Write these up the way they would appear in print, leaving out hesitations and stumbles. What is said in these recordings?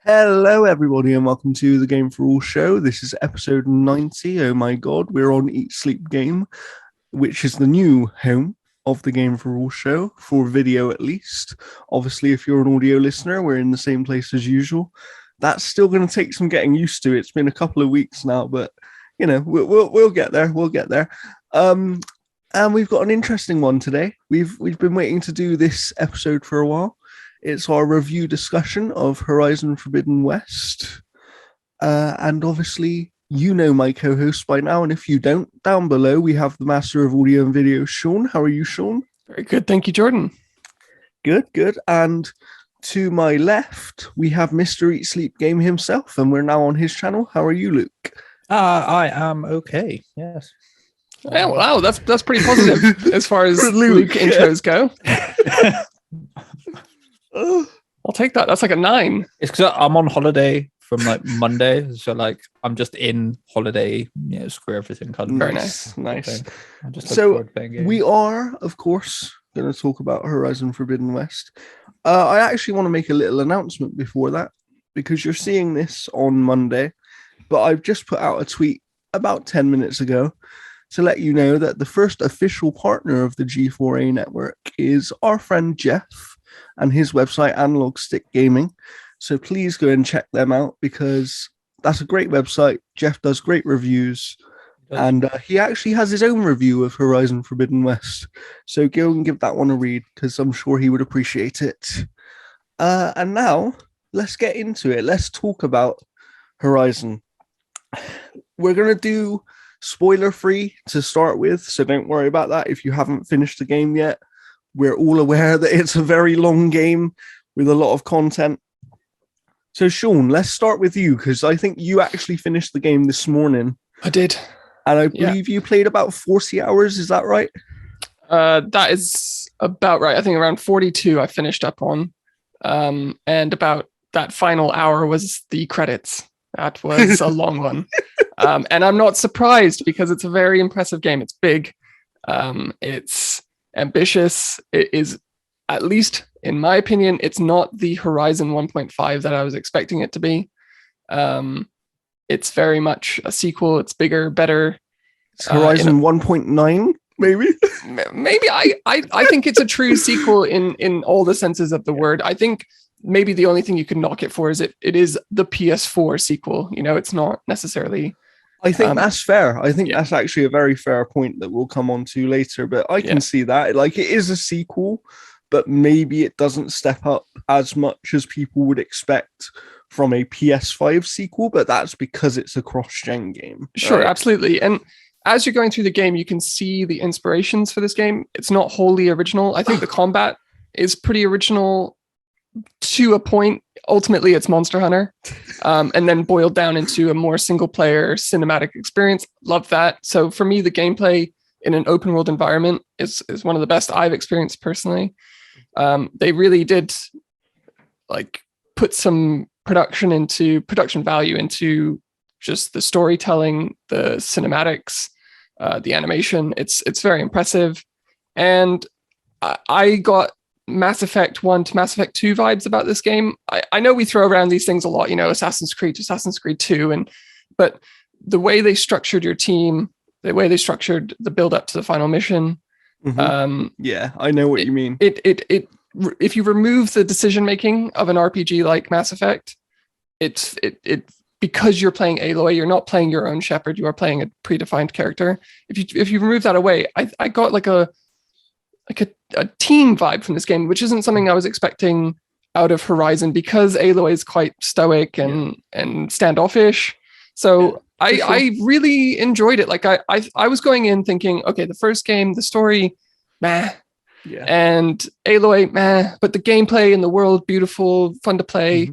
Hello, everybody, and welcome to the Game for All show. This is episode 90. Oh my god, we're on Eat Sleep Game, which is the new home of the Game for All show, for video at least. Obviously, if you're an audio listener, we're in the same place as usual. That's still going to take some getting used to. It's been a couple of weeks now, but you know, we'll get there. We'll get there. And we've got an interesting one today. We've been waiting to do this episode for a while. It's our review discussion of Horizon Forbidden West. And obviously, you know my co-host by now. And if you don't, down below, we have the master of audio and video, Sean. How are you, Sean? Very good. Thank you, Jordan. Good, good. And to my left, we have Mr. Eat Sleep Game himself. And we're now on his channel. How are you, Luke? I am okay. Yes. Oh, wow, that's pretty positive as far as Luke intros go. I'll take that. That's like a 9. It's because I'm on holiday from like Monday, so like I'm just in holiday. Screw everything. Kind of Very nice. So we are, of course, going to talk about Horizon Forbidden West. I actually want to make a little announcement before that, because you're seeing this on Monday, but I've just put out a tweet about 10 minutes ago to let you know that the first official partner of the G4A network is our friend Jeff and his website, Analog Stick Gaming. So please go and check them out, because that's a great website. Jeff does great reviews, and he actually has his own review of Horizon Forbidden West. So go and give that one a read, because I'm sure he would appreciate it. And now, let's get into it. Let's talk about Horizon. We're going to do spoiler-free to start with, so don't worry about that if you haven't finished the game yet. We're all aware that it's a very long game with a lot of content. So, Sean, let's start with you, because I think you actually finished the game this morning. I did. And I believe you played about 40 hours. Is that right? That is about right. I think around 42 I finished up on. And about that final hour was the credits. That was a long one. And I'm not surprised, because it's a very impressive game. It's big. It's ambitious. It is, at least in my opinion, it's not the Horizon 1.5 that I was expecting it to be. It's very much a sequel. It's bigger, better. It's Horizon 1.9, maybe? Maybe. I think it's a true sequel in all the senses of the word. I think maybe the only thing you could knock it for is it is the PS4 sequel. You know, it's not necessarily... I think that's fair. I think that's actually a very fair point that we'll come on to later, but I can see that. Like, it is a sequel, but maybe it doesn't step up as much as people would expect from a PS5 sequel, but that's because it's a cross-gen game. Sure, absolutely. And as you're going through the game, you can see the inspirations for this game. It's not wholly original. I think the combat is pretty original to a point. Ultimately, it's Monster Hunter, and then boiled down into a more single-player cinematic experience. Love that. So for me, the gameplay in an open-world environment is one of the best I've experienced personally. They really did like put some production value into just the storytelling, the cinematics, the animation. It's very impressive, and I got Mass Effect 1 to Mass Effect 2 vibes about this game. I know we throw around these things a lot, you know, Assassin's Creed to Assassin's Creed 2, but the way they structured your team, the way they structured the build up to the final mission. Yeah, I know what you mean. It if you remove the decision making of an RPG like Mass Effect, it because you're playing Aloy, you're not playing your own Shepard, you are playing a predefined character. If you remove that away, I got like a team vibe from this game, which isn't something I was expecting out of Horizon, because Aloy is quite stoic and standoffish. So I really enjoyed it. Like I was going in thinking, okay, the first game, the story, meh. Yeah. And Aloy, meh. But the gameplay and the world, beautiful, fun to play,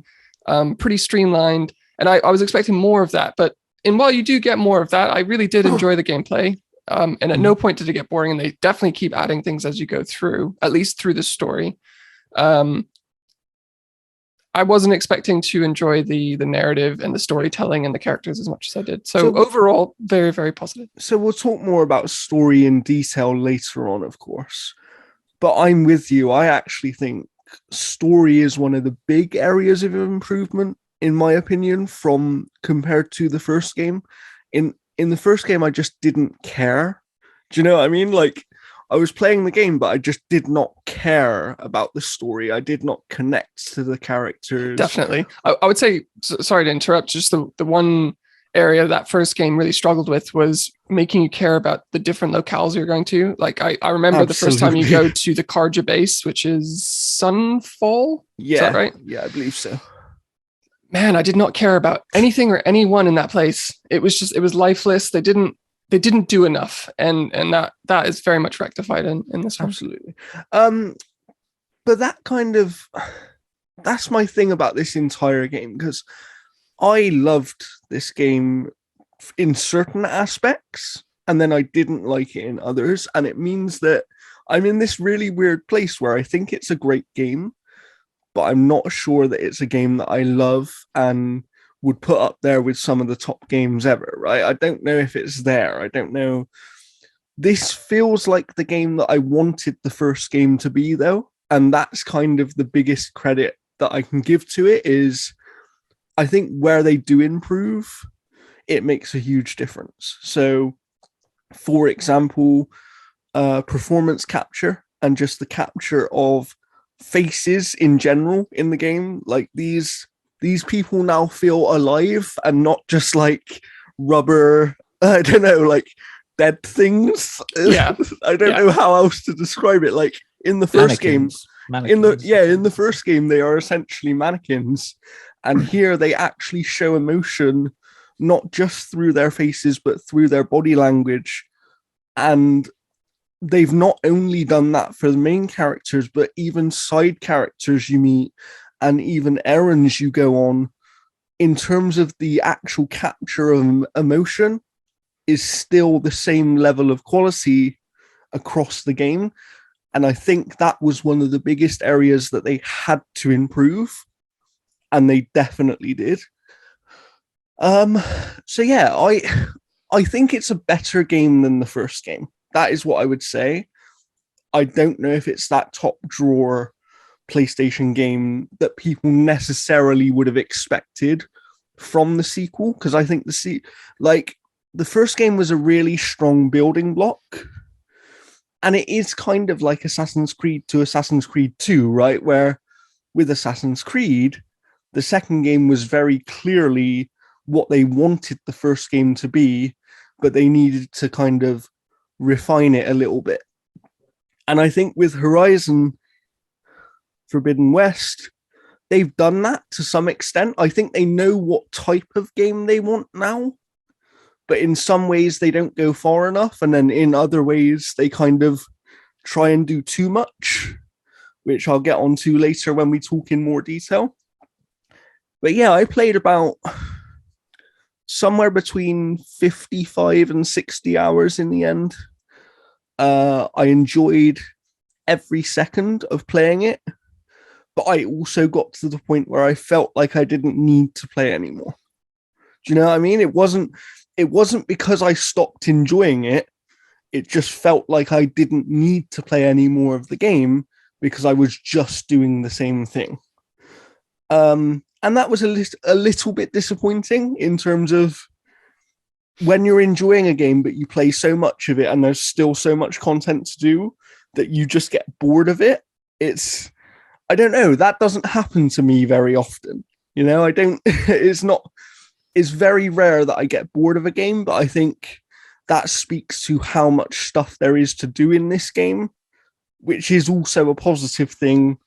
pretty streamlined. And I was expecting more of that. But while you do get more of that, I really did enjoy the gameplay. And at no point did it get boring, and they definitely keep adding things as you go through, at least through the story. I wasn't expecting to enjoy the narrative and the storytelling and the characters as much as I did. So overall, very, very positive. So we'll talk more about story in detail later on, of course. But I'm with you. I actually think story is one of the big areas of improvement in my opinion, from compared to the first game. In the first game, I just didn't care. Do you know what I mean? Like, I was playing the game, but I just did not care about the story. I did not connect to the characters. Definitely. I would say, sorry to interrupt, just the one area that first game really struggled with was making you care about the different locales you're going to. Like, I remember the first time you go to the Karja base, which is Sunfall. Yeah. Is that right? Yeah, I believe so. Man, I did not care about anything or anyone in that place. It was lifeless. They didn't do enough. And that is very much rectified in this one. Absolutely. But that's my thing about this entire game, because I loved this game in certain aspects, and then I didn't like it in others. And it means that I'm in this really weird place where I think it's a great game, but I'm not sure that it's a game that I love and would put up there with some of the top games ever, right? I don't know if it's there. I don't know. This feels like the game that I wanted the first game to be, though. And that's kind of the biggest credit that I can give to it, is I think where they do improve, it makes a huge difference. So, for example, performance capture and just the capture of faces in general in the game. Like, these people now feel alive and not just like rubber, I don't know, like dead things. Yeah. I don't know how else to describe it. Like, in the first game, in the first game, they are essentially mannequins, and here they actually show emotion, not just through their faces, but through their body language. And they've not only done that for the main characters, but even side characters you meet and even errands you go on, in terms of the actual capture of emotion, is still the same level of quality across the game. And I think that was one of the biggest areas that they had to improve, and they definitely did. So yeah, I think it's a better game than the first game. That is what I would say. I don't know if it's that top drawer PlayStation game that people necessarily would have expected from the sequel, because I think the first game was a really strong building block, and it is kind of like Assassin's Creed to Assassin's Creed 2, right? Where with Assassin's Creed, the second game was very clearly what they wanted the first game to be, but they needed to kind of refine it a little bit. And I think with Horizon Forbidden West, they've done that to some extent. I think they know what type of game they want now, but in some ways they don't go far enough, and then in other ways they kind of try and do too much, which I'll get onto later when we talk in more detail. But yeah, I played about somewhere between 55 and 60 hours in the end. I enjoyed every second of playing it, but I also got to the point where I felt like I didn't need to play anymore. Do you know what I mean? It wasn't because I stopped enjoying it. It just felt like I didn't need to play any more of the game because I was just doing the same thing. And that was a little bit disappointing in terms of when you're enjoying a game, but you play so much of it and there's still so much content to do that you just get bored of it. I don't know, that doesn't happen to me very often. You know, it's very rare that I get bored of a game, but I think that speaks to how much stuff there is to do in this game, which is also a positive thing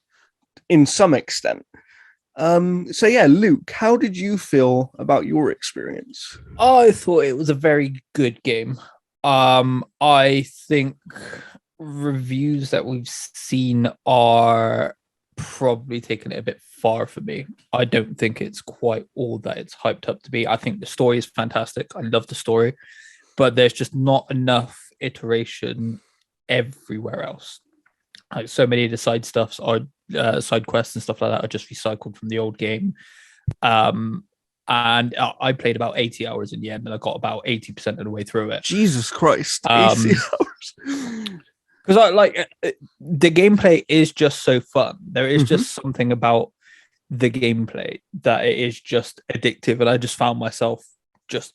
in some extent. So yeah, Luke, how did you feel about your experience? I thought it was a very good game. I think reviews that we've seen are probably taking it a bit far for me. I don't think it's quite all that it's hyped up to be. I think the story is fantastic. I love the story, but there's just not enough iteration everywhere else. Like, so many of the side stuffs are side quests and stuff like that are just recycled from the old game. And I played about 80 hours in the end, and I got about 80% of the way through it. Jesus Christ, 80 hours. Because the gameplay is just so fun. There is just something about the gameplay that it is just addictive, and I just found myself just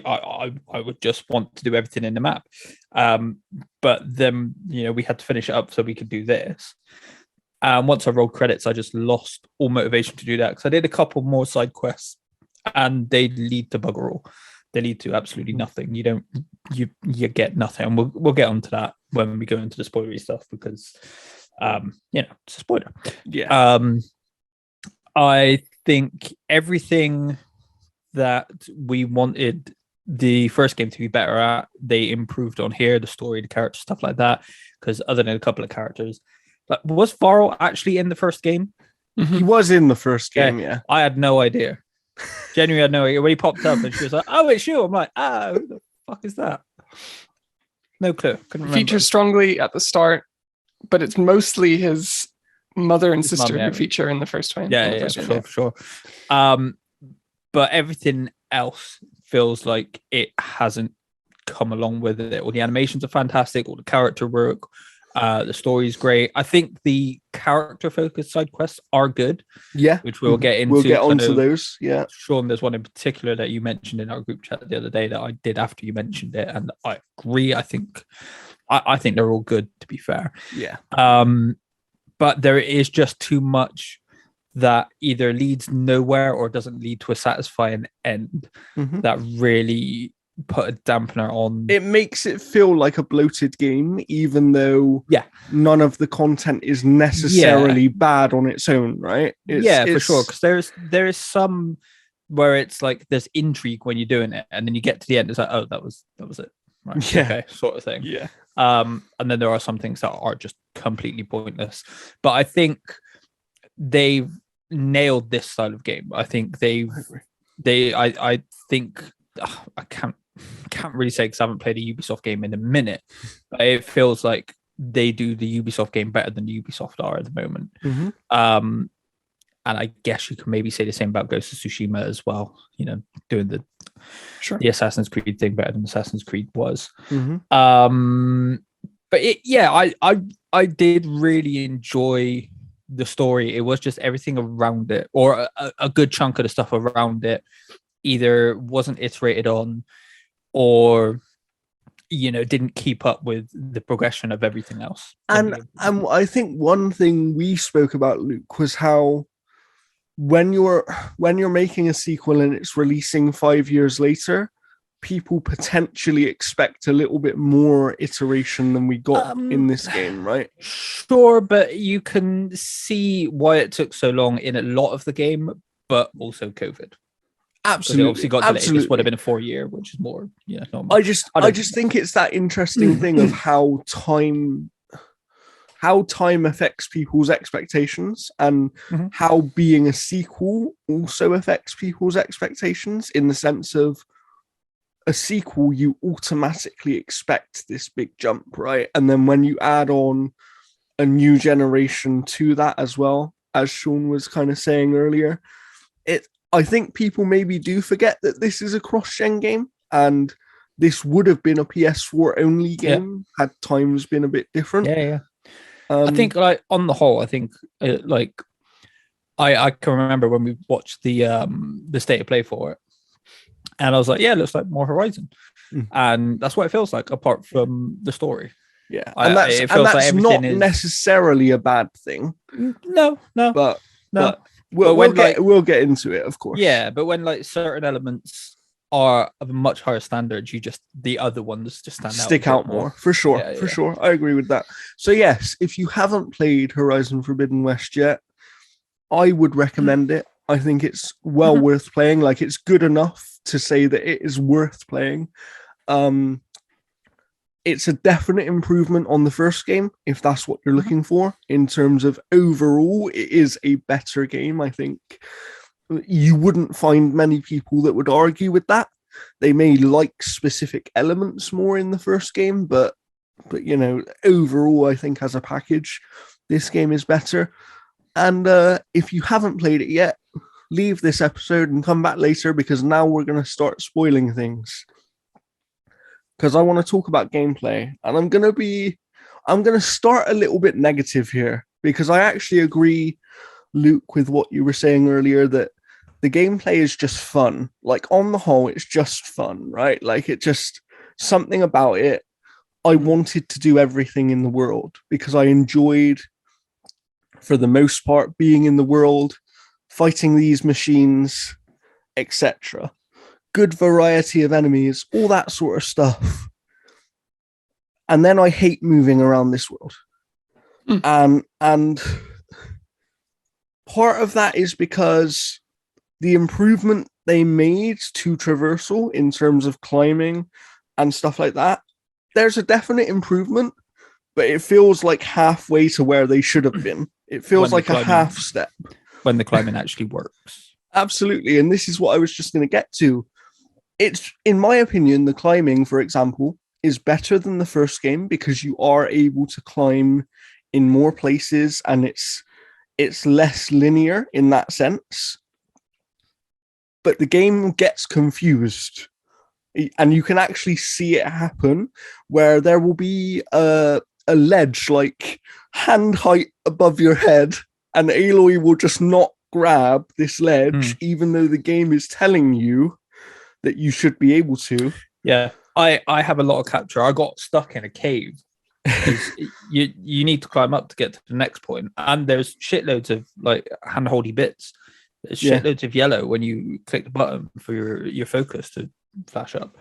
I would just want to do everything in the map. But then we had to finish it up so we could do this. Once I rolled credits, I just lost all motivation to do that because I did a couple more side quests, and they lead to bugger all. They lead to absolutely nothing. You get nothing. And we'll get onto that when we go into the spoilery stuff because it's a spoiler. Yeah. I think everything that we wanted the first game to be better at, they improved on here, the story, the character, stuff like that. Because other than a couple of characters, like, was Varl actually in the first game? He was in the first game, yeah. I had no idea. Genuinely had no idea. When he popped up and she was like, "Oh, it's you." I'm like, who the fuck is that? No clue. Couldn't remember. Features strongly at the start, but it's mostly his mother and sister mum, who feature in the first one. Yeah, for sure. But everything else feels like it hasn't come along with it. All the animations are fantastic. All the character work. The story's great. I think the character-focused side quests are good. Yeah, which we'll get into. We'll get onto those. Yeah, Sean, there's one in particular that you mentioned in our group chat the other day that I did after you mentioned it, and I agree. I think they're all good. To be fair, yeah. But there is just too much that either leads nowhere or doesn't lead to a satisfying end that really put a dampener on. It makes it feel like a bloated game, even though none of the content is necessarily bad on its own, right? For sure. Because there is some where it's like there's intrigue when you're doing it, and then you get to the end, it's like, oh, that was it, right? Yeah, okay, sort of thing. Yeah. And then there are some things that are just completely pointless. But I think they've nailed this style of game. I think I think I can't really say because I haven't played a Ubisoft game in a minute, but it feels like they do the Ubisoft game better than Ubisoft are at the moment. And I guess you can maybe say the same about Ghost of Tsushima as well, doing the Assassin's Creed thing better than Assassin's Creed was. But I did really enjoy the story. It was just everything around it, or a good chunk of the stuff around it either wasn't iterated on or didn't keep up with the progression of everything else. And I think one thing we spoke about, Luke, was how when you're making a sequel and it's releasing 5 years later, people potentially expect a little bit more iteration than we got in this game, right? Sure, but you can see why it took so long in a lot of the game, but also COVID. Absolutely, obviously got delayed. This would have been a 4 year, which is more, normal. I just think it's that interesting thing of how time affects people's expectations, and how being a sequel also affects people's expectations, in the sense of a sequel, you automatically expect this big jump, right? And then when you add on a new generation to that as well, as Sean was kind of saying earlier, I think people maybe do forget that this is a cross-gen game, and this would have been a PS4 only game had times been a bit different. I think, like, on the whole, I think I can remember when we watched the state of play for it, and I was like, it looks like more Horizon, and that's what it feels like, apart from the story. Yeah, and that's not necessarily a bad thing. No, but we'll get into it, of course. Yeah, but when like certain elements are of a much higher standard, the other ones just stick out more. For sure. I agree with that. So yes, if you haven't played Horizon Forbidden West yet, I would recommend it. I think it's well worth playing. Like, it's good enough to say that it is worth playing. It's a definite improvement on the first game, if that's what you're looking for. In terms of overall, it is a better game. I think you wouldn't find many people that would argue with that. They may like specific elements more in the first game, but overall, I think as a package, this game is better. And if you haven't played it yet, leave this episode and come back later, because now we're going to start spoiling things. Because I want to talk about gameplay, and I'm going to start a little bit negative here, because I actually agree Luke, with what you were saying earlier, that the gameplay is just fun. Like, on the whole, it's just fun, right? Like, it just, something about it, I wanted to do everything in the world because I enjoyed, for the most part, being in the world, fighting these machines, etc. Good variety of enemies, all that sort of stuff. And then I hate moving around this world. And part of that is because the improvement they made to traversal in terms of climbing and stuff like that, there's a definite improvement, but it feels like halfway to where they should have been. It feels like a half step. When the climbing actually works. Absolutely. And this is what I was just going to get to. It's, in my opinion, the climbing, for example, is better than the first game because you are able to climb in more places and it's less linear in that sense. But the game gets confused. And you can actually see it happen where there will be a ledge like hand height above your head, and Aloy will just not grab this ledge, even though the game is telling you that you should be able to. Yeah, I have a lot of capture. I got stuck in a cave. you need to climb up to get to the next point, and there's shitloads of like hand-holdy bits. There's shitloads of yellow when you click the button for your focus to flash up.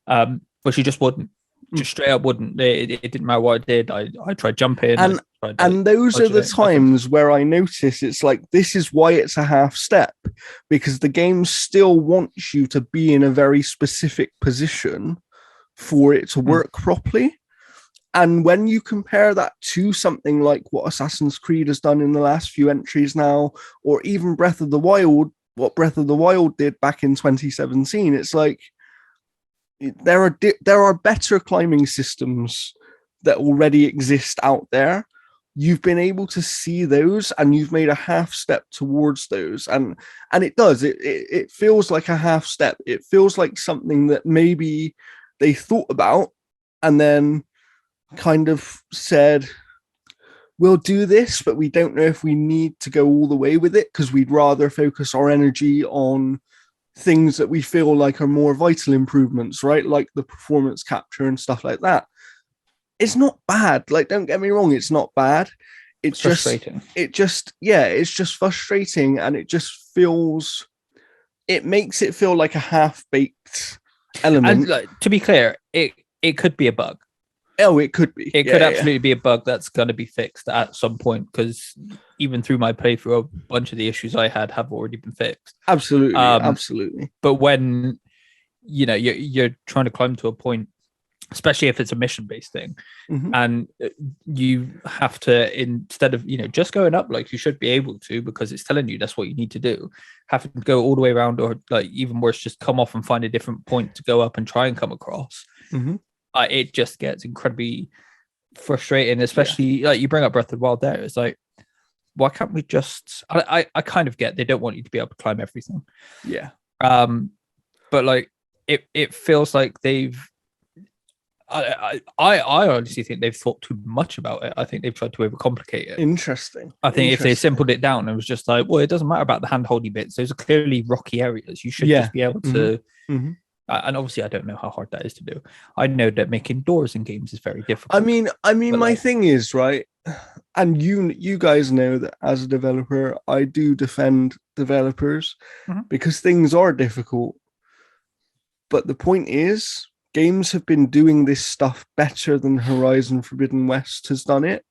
But she just wouldn't. Just straight up wouldn't. It didn't matter what I did. I tried jumping. And those are the times where I notice it's like, this is why it's a half step, because the game still wants you to be in a very specific position for it to work properly. And when you compare that to something like what Assassin's Creed has done in the last few entries now, or even Breath of the Wild, what Breath of the Wild did back in 2017, it's like, there are better climbing systems that already exist out there. You've been able to see those and you've made a half step towards those. And it does. It feels like a half step. It feels like something that maybe they thought about and then kind of said, we'll do this, but we don't know if we need to go all the way with it because we'd rather focus our energy on things that we feel like are more vital improvements, right? Like the performance capture and stuff like that. It's not bad. Like, don't get me wrong, it's not bad. It's frustrating. It's just frustrating, and it just feels, it makes it feel like a half-baked element. And to be clear, it could be a bug. Oh, it could be. It could absolutely be a bug that's going to be fixed at some point, because even through my playthrough, a bunch of the issues I had have already been fixed. Absolutely, absolutely. But when you're trying to climb to a point, especially if it's a mission-based thing, and you have to, instead of just going up like you should be able to because it's telling you that's what you need to do, have to go all the way around, or like even worse, just come off and find a different point to go up and try and come across. It just gets incredibly frustrating, especially like you bring up Breath of the Wild there. It's like, why can't we just, I kind of get they don't want you to be able to climb everything. Yeah. But like it feels like they've, I honestly think they've thought too much about it. I think they've tried to overcomplicate it. Interesting. I think if they simpled it down, it was just like, well, it doesn't matter about the hand-holdy bits. Those are clearly rocky areas. You should just be able to. And obviously, I don't know how hard that is to do. I know that making doors in games is very difficult. I mean, my thing is, right, and you guys know that as a developer, I do defend developers because things are difficult. But the point is, games have been doing this stuff better than Horizon Forbidden West has done it.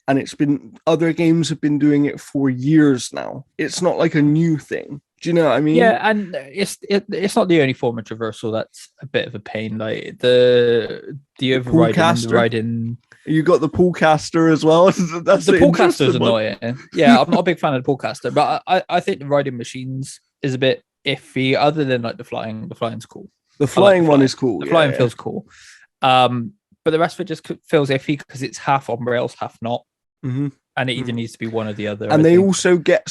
And other games have been doing it for years now. It's not like a new thing. Do you know what I mean? Yeah, and it's not the only form of traversal that's a bit of a pain. Like the overriding and the riding. You got the pullcaster as well. That's the pullcaster's annoying. Yeah, I'm not a big fan of the pullcaster, but I think the riding machines is a bit iffy. Other than like the flying's cool. The flying one is cool. The flying feels cool. But the rest of it just feels iffy because it's half on rails, half not. And it either needs to be one or the other. And they also get.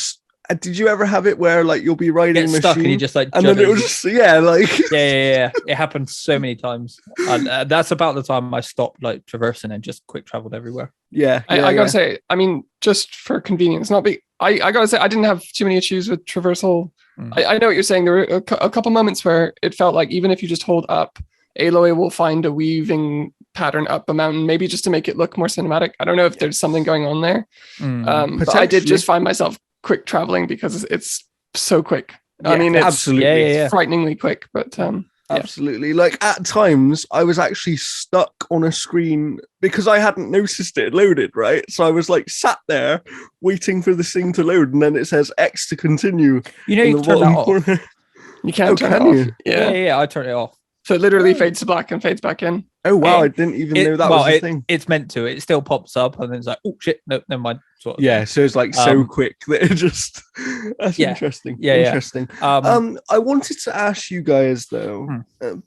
Did you ever have it where like you'll be riding a machine stuck and you just like, and then it was just yeah. It happened so many times. And that's about the time I stopped like traversing and just quick traveled everywhere. Yeah, I gotta say, I mean, just for convenience, I gotta say, I didn't have too many issues with traversal. Mm. I know what you're saying. There were a couple moments where it felt like even if you just hold up, Aloy will find a weaving pattern up a mountain, maybe just to make it look more cinematic. I don't know if there's something going on there. But I did just find myself quick traveling because it's so quick. Yeah, I mean, it's absolutely. it's frighteningly quick, but absolutely. Like at times I was actually stuck on a screen because I hadn't noticed it loaded, right? So I was like sat there waiting for this thing to load, and then it says X to continue. You know, you can turn that off. You can't turn it off. You? Yeah, I turn it off. So it literally fades to black and fades back in. Oh wow, I didn't even know that was a thing. It's meant to. It still pops up and then it's like, oh shit, no, never mind. Sort of thing. So it's like so quick that it just that's interesting. Interesting. I wanted to ask you guys though,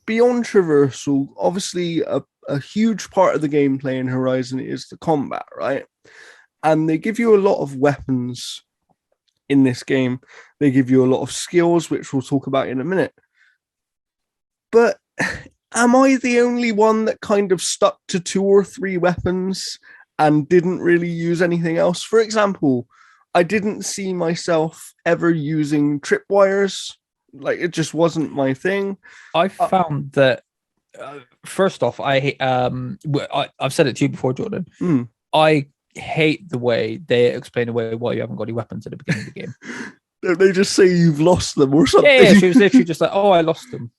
beyond traversal, obviously a huge part of the gameplay in Horizon is the combat, right? And they give you a lot of weapons in this game. They give you a lot of skills, which we'll talk about in a minute. But am I the only one that kind of stuck to 2 or 3 weapons and didn't really use anything else? For example, I didn't see myself ever using tripwires. Like, it just wasn't my thing. I found that, first off, I've said it to you before, Jordan. I hate the way they explain away why you haven't got any weapons at the beginning of the game. Don't they just say you've lost them or something? Yeah, she was literally just like, oh, I lost them.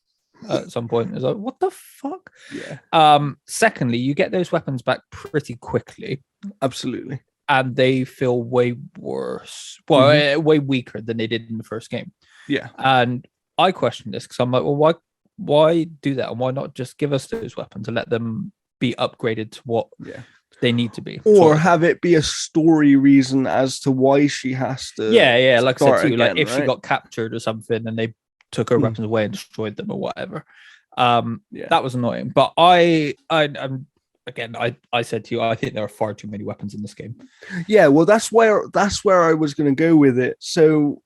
At some point, it's like, what the fuck? Yeah. Secondly, you get those weapons back pretty quickly. Absolutely. And they feel way worse. Well, way weaker than they did in the first game. Yeah. And I question this because I'm like, well, why do that? And why not just give us those weapons and let them be upgraded to what they need to be? Or have it be a story reason as to why she has to. Yeah. Like I said to you, again, like if she got captured or something and they took her weapons away and destroyed them or whatever. That was annoying. But I'm again, I said to you, I think there are far too many weapons in this game. Yeah, well, that's where I was going to go with it. So,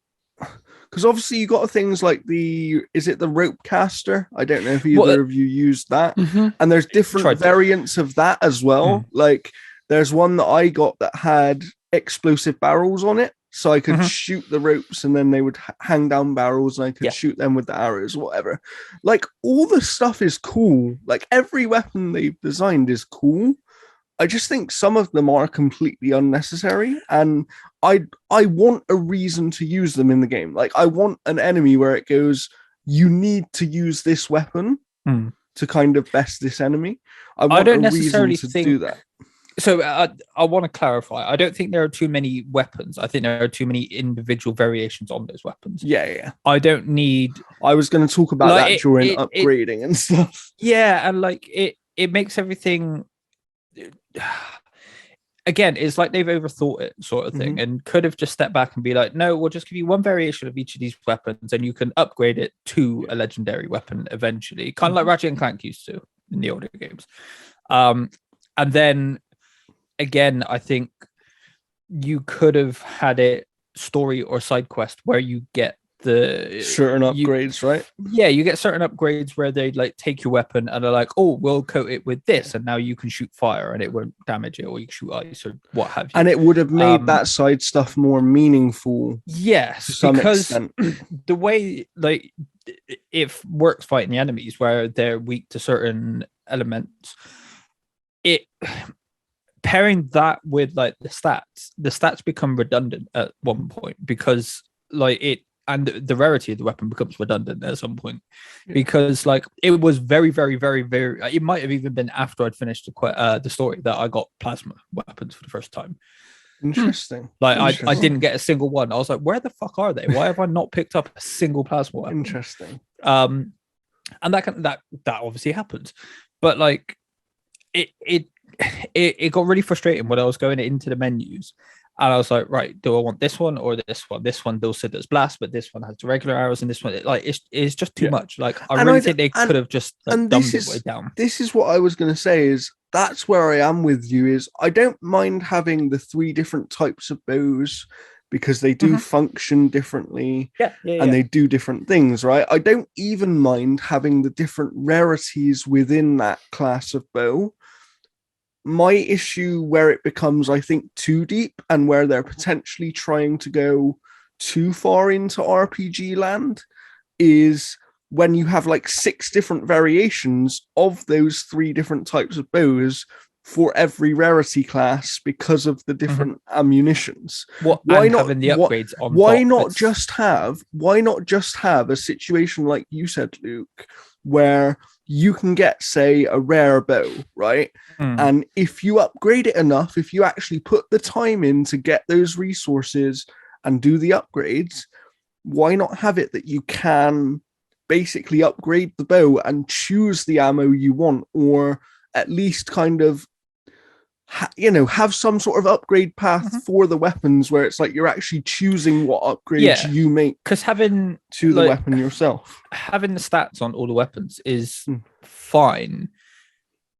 because obviously you got things like is it the rope caster? I don't know if either of you used that. And there's different variants of that as well. Like there's one that I got that had explosive barrels on it. So I could shoot the ropes and then they would hang down barrels and I could shoot them with the arrows or whatever. Like all the stuff is cool. Like every weapon they've designed is cool. I just think some of them are completely unnecessary. And I want a reason to use them in the game. Like I want an enemy where it goes, you need to use this weapon to kind of best this enemy. I don't necessarily think do that. So I want to clarify. I don't think there are too many weapons. I think there are too many individual variations on those weapons. Yeah. I don't need. I was going to talk about that during upgrading and stuff. Yeah, and like it makes everything. Again, it's like they've overthought it, sort of thing, and could have just stepped back and be like, "No, we'll just give you one variation of each of these weapons, and you can upgrade it to a legendary weapon eventually, kind of like Ratchet and Clank used to in the older games." And then. Again, I think you could have had it story or side quest where you get the certain upgrades, right? Yeah, you get certain upgrades where they like take your weapon and they're like, oh, we'll coat it with this, and now you can shoot fire and it won't damage it, or you can shoot ice or what have you. And it would have made that side stuff more meaningful. Yes, to some extent. The way like it works fighting the enemies where they're weak to certain elements, pairing that with like the stats become redundant at one point because like it and the rarity of the weapon becomes redundant at some point because like it was very, very, very, very. It might have even been after I'd finished the story that I got plasma weapons for the first time. Interesting. Like I didn't get a single one. I was like, where the fuck are they? Why have I not picked up a single plasma weapon? Interesting. And that obviously happens, but like it got really frustrating when I was going into the menus and I was like, right, do I want this one or this one? This one does it as blast, but this one has the regular arrows, and this one it's just too much. Like I really think they could have just dumbed it way down. This is what I was going to say is that's where I am with you is I don't mind having the 3 different types of bows because they do function differently and they do different things, right? I don't even mind having the different rarities within that class of bow. my issue where it becomes, I think, too deep and where they're potentially trying to go too far into RPG land is when you have like 6 different variations of those 3 different types of bows for every rarity class because of the different ammunitions. Why not having the upgrades on why top? not just have a situation like you said, Luke, where you can get, say, a rare bow, right? And if you upgrade it enough, if you actually put the time in to get those resources and do the upgrades, why not have it that you can basically upgrade the bow and choose the ammo you want, or at least kind of have some sort of upgrade path for the weapons where it's like you're actually choosing what upgrades you make, because having to the weapon yourself, having the stats on all the weapons is fine,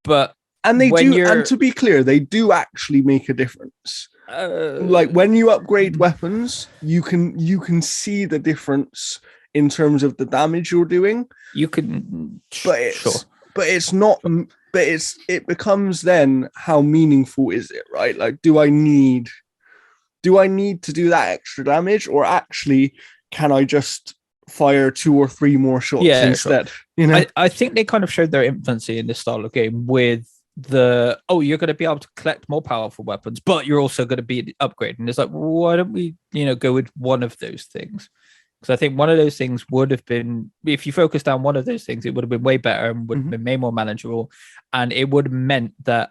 but and they do, and to be clear, they do actually make a difference. Like when you upgrade weapons, you can see the difference in terms of the damage you're doing. You can, it becomes then how meaningful is it, right? Like, do I need to do that extra damage, or actually can I just fire 2 or 3 more shots instead? I think they kind of showed their infancy in this style of game with you're going to be able to collect more powerful weapons, but you're also going to be upgrading. It's like, why don't we go with one of those things? Because I think one of those things would have been, if you focused on one of those things, it would have been way better and would have been way more manageable. And it would have meant that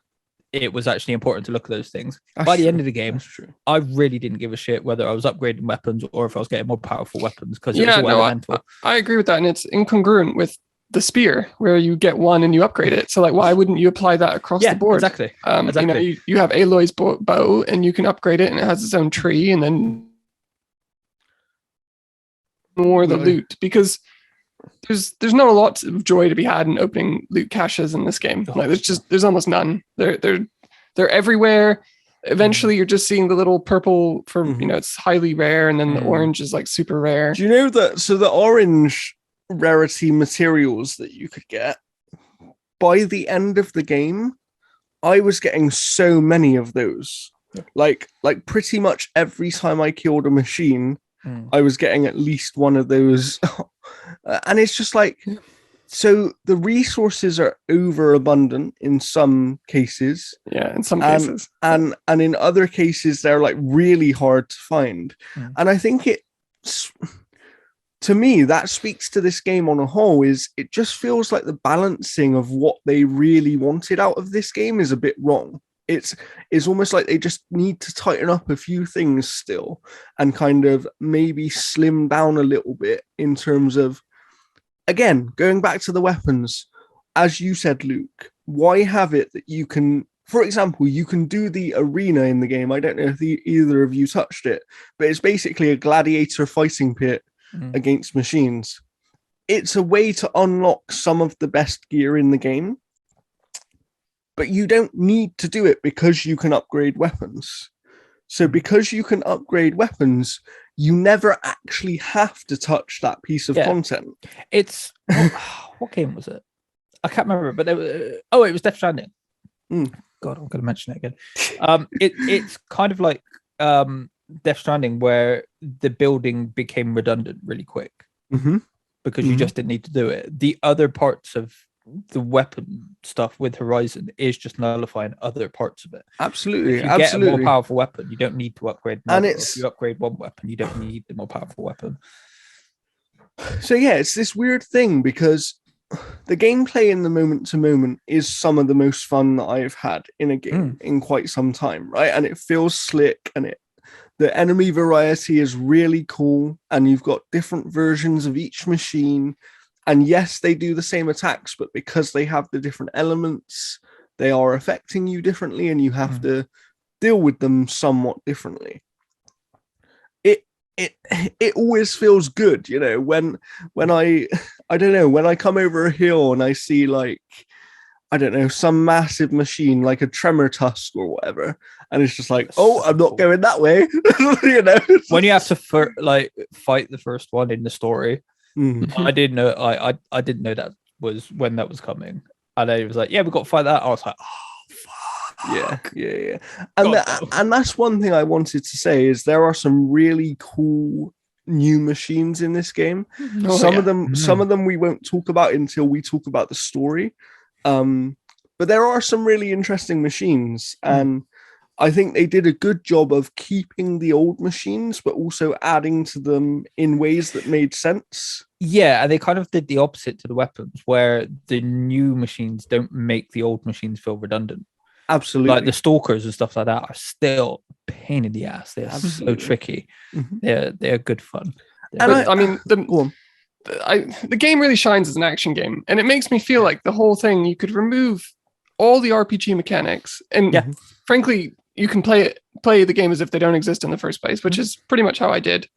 it was actually important to look at those things. By the end of the game, I really didn't give a shit whether I was upgrading weapons or if I was getting more powerful weapons, because it was all elemental. I agree with that. And it's incongruent with the spear, where you get one and you upgrade it. So like, why wouldn't you apply that across the board? Exactly. You have Aloy's bow and you can upgrade it and it has its own tree, and then more the loot, because there's not a lot of joy to be had in opening loot caches in this game. Like there's almost none. They're everywhere. Eventually you're just seeing the little purple for it's highly rare, and then the orange is like super rare. Do you know that? So the orange rarity materials that you could get, by the end of the game, I was getting so many of those. Like pretty much every time I killed a machine, I was getting at least one of those. And it's just like, so the resources are overabundant in some cases. Yeah, in some cases. And in other cases, they're like really hard to find. And I think to me, that speaks to this game on a whole, is it just feels like the balancing of what they really wanted out of this game is a bit wrong. It's almost like they just need to tighten up a few things still and kind of maybe slim down a little bit in terms of, again, going back to the weapons, as you said, Luke, why have it that you can, for example, you can do the arena in the game. I don't know if either of you touched it, but it's basically a gladiator fighting pit against machines. It's a way to unlock some of the best gear in the game, but you don't need to do it because you can upgrade weapons. So because you can upgrade weapons, you never actually have to touch that piece of content. It's what game was it? I can't remember, but it was Death Stranding. God, I'm going to mention it again. It's kind of like Death Stranding, where the building became redundant really quick because you just didn't need to do it. The other parts of the weapon stuff with Horizon is just nullifying other parts of it. Absolutely. If you get a more powerful weapon, you don't need to upgrade more. And if you upgrade one weapon, you don't need the more powerful weapon. So yeah, it's this weird thing, because the gameplay in the moment to moment is some of the most fun that I've had in a game in quite some time, right? And it feels slick, and the enemy variety is really cool, and you've got different versions of each machine. And yes, they do the same attacks, but because they have the different elements, they are affecting you differently, and you have to deal with them somewhat differently. It always feels good, when I don't know, when I come over a hill and I see, like, I don't know, some massive machine like a tremor tusk or whatever, and it's just like, I'm not going that way. When you have to fight the first one in the story. I didn't know. I didn't know that was when that was coming, and it was like, yeah, we've got to fight that. I was like, oh Yeah. God, no. And that's one thing I wanted to say is there are some really cool new machines in this game. Oh, some yeah. of them, some of them we won't talk about until we talk about the story. But there are some really interesting machines, and I think they did a good job of keeping the old machines, but also adding to them in ways that made sense. Yeah, and they kind of did the opposite to the weapons, where the new machines don't make the old machines feel redundant. Absolutely. Like the stalkers and stuff like that are still a pain in the ass. They're so tricky. They're good fun. I mean, the game really shines as an action game, and it makes me feel like the whole thing, you could remove all the RPG mechanics, and frankly, you can play the game as if they don't exist in the first place, which is pretty much how I did.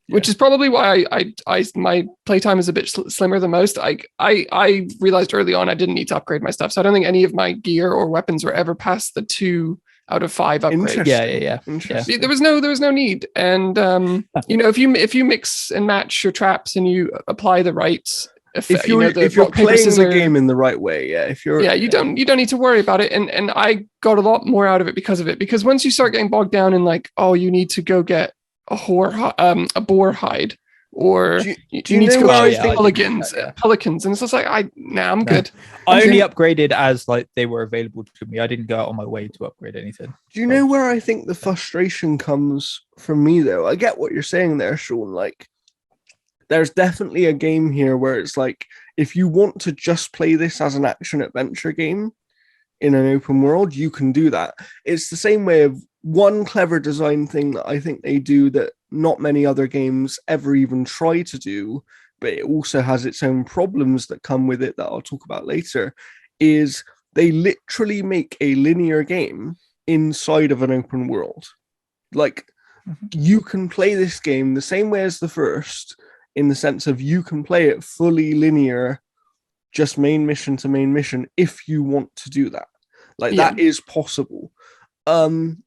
Which is probably why I my playtime is a bit slimmer than most. I realized early on I didn't need to upgrade my stuff, so I don't think any of my gear or weapons were ever past the 2 out of 5 upgrades. Yeah. There was no need, and if you mix and match your traps and you apply the right if you're playing the game in the right way, you don't need to worry about it, and I got a lot more out of it because once you start getting bogged down in like, oh, you need to go get a boar hide, or do you need to go pelicans, and it's just like I'm good. I only upgraded as like they were available to me. I didn't go out on my way to upgrade anything. Do you know where I think the frustration comes from me though? I get what you're saying there, Sean. Like, there's definitely a game here where it's like, if you want to just play this as an action adventure game in an open world, you can do that. It's the same way of one clever design thing that I think they do that not many other games ever even try to do, but it also has its own problems that come with it that I'll talk about later, is they literally make a linear game inside of an open world. Like, you can play this game the same way as the first, in the sense of you can play it fully linear, just main mission to main mission, if you want to do that. Like, that is possible. And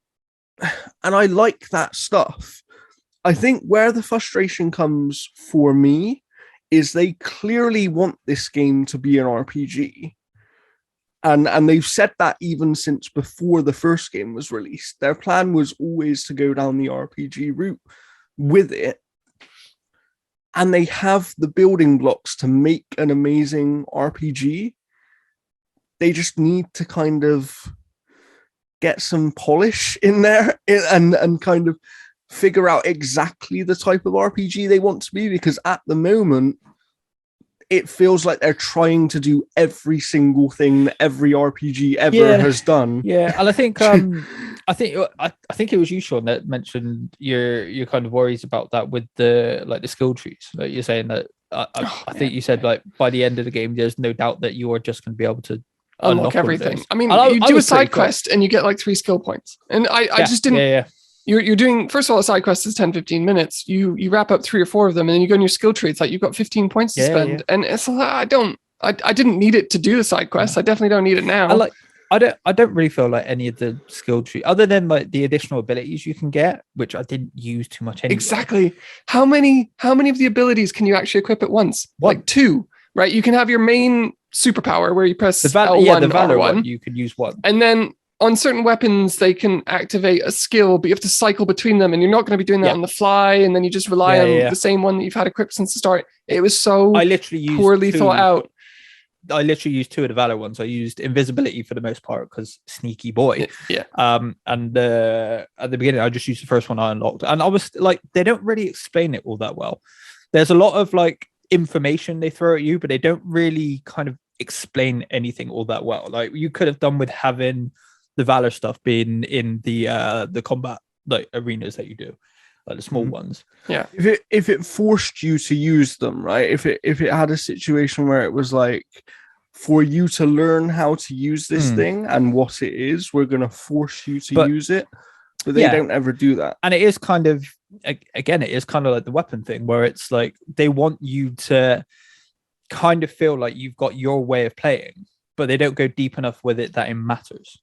I like that stuff. I think where the frustration comes for me is they clearly want this game to be an RPG. And they've said that even since before the first game was released. Their plan was always to go down the RPG route with it. And they have the building blocks to make an amazing RPG. They just need to kind of get some polish in there and kind of figure out exactly the type of RPG they want to be, because at the moment it feels like they're trying to do every single thing that every RPG ever has done. Yeah, and I think I think it was you, Sean, that mentioned your kind of worries about that with the skill trees. Like you're saying that I think you said like by the end of the game, there's no doubt that you are just going to be able to unlock everything. I mean, you do a side quest and you get like 3 skill points, and I just didn't. Yeah. You're doing, first of all, a side quest is 10-15 minutes. You wrap up 3 or 4 of them, and then you go in your skill tree. It's like you've got 15 points to spend, and it's like, I didn't need it to do the side quest. I definitely don't need it now. I don't really feel like any of the skill tree, other than like the additional abilities you can get, which I didn't use too much anyway. Exactly. How many of the abilities can you actually equip at once? Like 2, right? You can have your main superpower where you press L1, the Valor R1. one. You can use 1, and then on certain weapons, they can activate a skill, but you have to cycle between them, and you're not going to be doing that on the fly, and then you just rely on the same one that you've had equipped since the start. It was so poorly thought out. I literally used 2 of the Valor ones. I used invisibility for the most part because sneaky boy. Yeah. And at the beginning, I just used the first one I unlocked, and I was like, they don't really explain it all that well. There's a lot of like information they throw at you, but they don't really kind of explain anything all that well. Like you could have done with having the Valor stuff being in the combat like arenas that you do, like the small ones. Yeah. If it forced you to use them, right? If it had a situation where it was like, for you to learn how to use this thing and what it is, we're gonna force you to use it. But they don't ever do that. And it is kind of, again, it is kind of like the weapon thing, where it's like they want you to kind of feel like you've got your way of playing, but they don't go deep enough with it that it matters.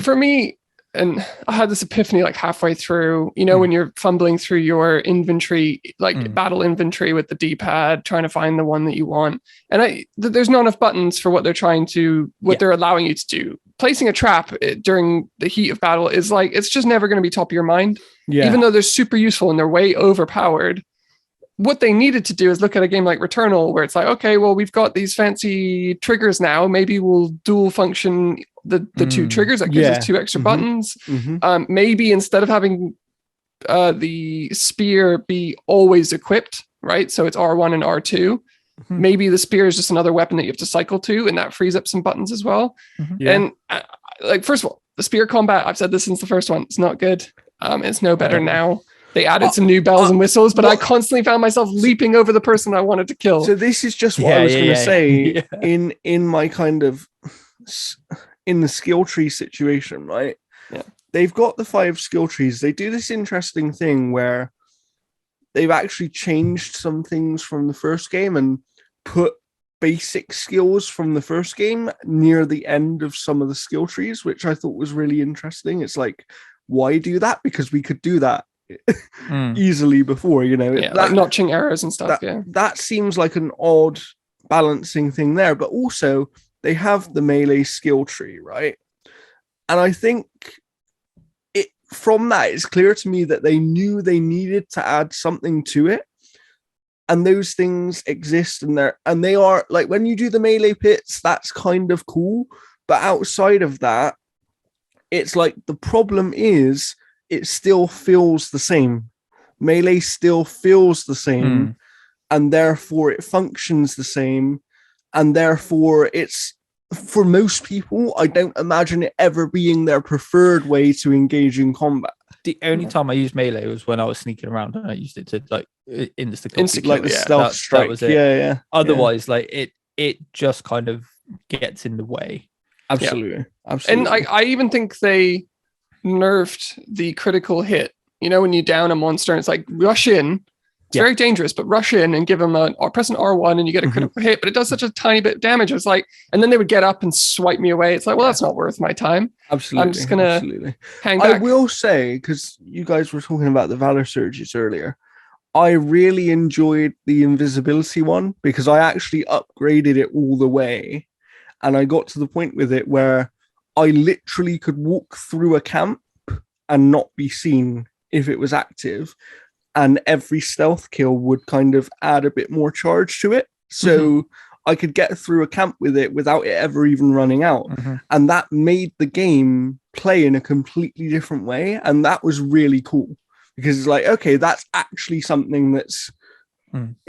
For me, and I had this epiphany like halfway through, when you're fumbling through your inventory, like battle inventory with the D-pad, trying to find the one that you want. And there's not enough buttons for what they're allowing you to do. placing a trap during the heat of battle is like, it's just never going to be top of your mind. Yeah. Even though they're super useful and they're way overpowered. What they needed to do is look at a game like Returnal, where it's like, okay, well, we've got these fancy triggers now. Maybe we'll dual function the two triggers. That gives us 2 extra buttons. Maybe instead of having the spear be always equipped, right? So it's R1 and R2. Maybe the spear is just another weapon that you have to cycle to, and that frees up some buttons as well. And like, first of all, the spear combat, I've said this since the first one, it's not good. It's no better now. They added some new bells and whistles, but I constantly found myself leaping over the person I wanted to kill. So this is just what I was going to say in my kind of in the skill tree situation, right? Yeah. They've got the 5 skill trees. They do this interesting thing where they've actually changed some things from the first game and put basic skills from the first game near the end of some of the skill trees, which I thought was really interesting. It's like, why do that? Because we could do that easily before, like notching errors and stuff. That seems like an odd balancing thing there, but also they have the melee skill tree, right? And I think from that, it's clear to me that they knew they needed to add something to it, and those things exist, and they are like, when you do the melee pits, that's kind of cool, but outside of that, it's like the problem is it still feels the same. Melee still feels the same, and therefore it functions the same, and therefore it's, for most people, I don't imagine it ever being their preferred way to engage in combat. The only time I used melee was when I was sneaking around, and I used it to like Instant like the stealth strike. That was it. Yeah. Otherwise, like it just kind of gets in the way. Absolutely. And I even think they nerfed the critical hit. When you down a monster, and it's like, rush in. It's very dangerous, but rush in and give them press an R1 and you get a critical hit, but it does such a tiny bit of damage. It's like, and then they would get up and swipe me away. It's like, well, that's not worth my time. Absolutely. I'm just going to hang back. I will say, because you guys were talking about the Valor Surges earlier, I really enjoyed the invisibility one because I actually upgraded it all the way. And I got to the point with it where I literally could walk through a camp and not be seen if it was active. And every stealth kill would kind of add a bit more charge to it. So I could get through a camp with it without it ever even running out. And that made the game play in a completely different way. And that was really cool because it's like, okay, that's actually something that's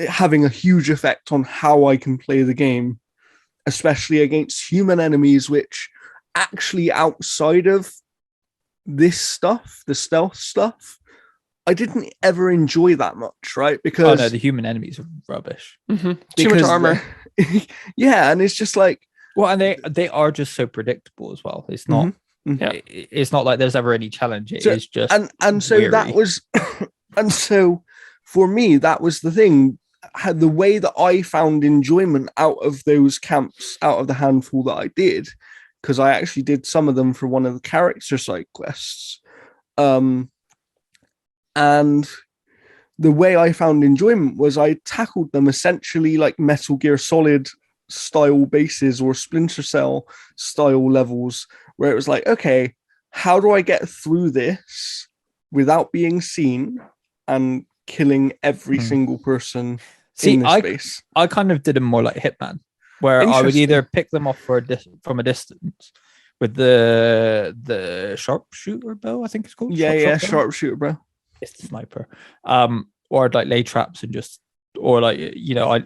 having a huge effect on how I can play the game, especially against human enemies, which actually outside of this stuff, the stealth stuff, I didn't ever enjoy that much, right? Because the human enemies are rubbish. Too much armor. And it's just like, well, and they are just so predictable as well. It's not, it's not like there's ever any challenge. It is just, and so weary. That was, and so for me, that was the thing. The way that I found enjoyment out of those camps, out of the handful that I did, because I actually did some of them for one of the character side quests. And the way I found enjoyment was I tackled them essentially like Metal Gear Solid style bases or Splinter Cell style levels, where it was like, okay, how do I get through this without being seen and killing every single person in this space? I kind of did them more like Hitman, where I would either pick them off from a distance with the sharpshooter bow, I think it's called. Sharpshooter bow. It's the sniper. Or I'd like lay traps and just, or like,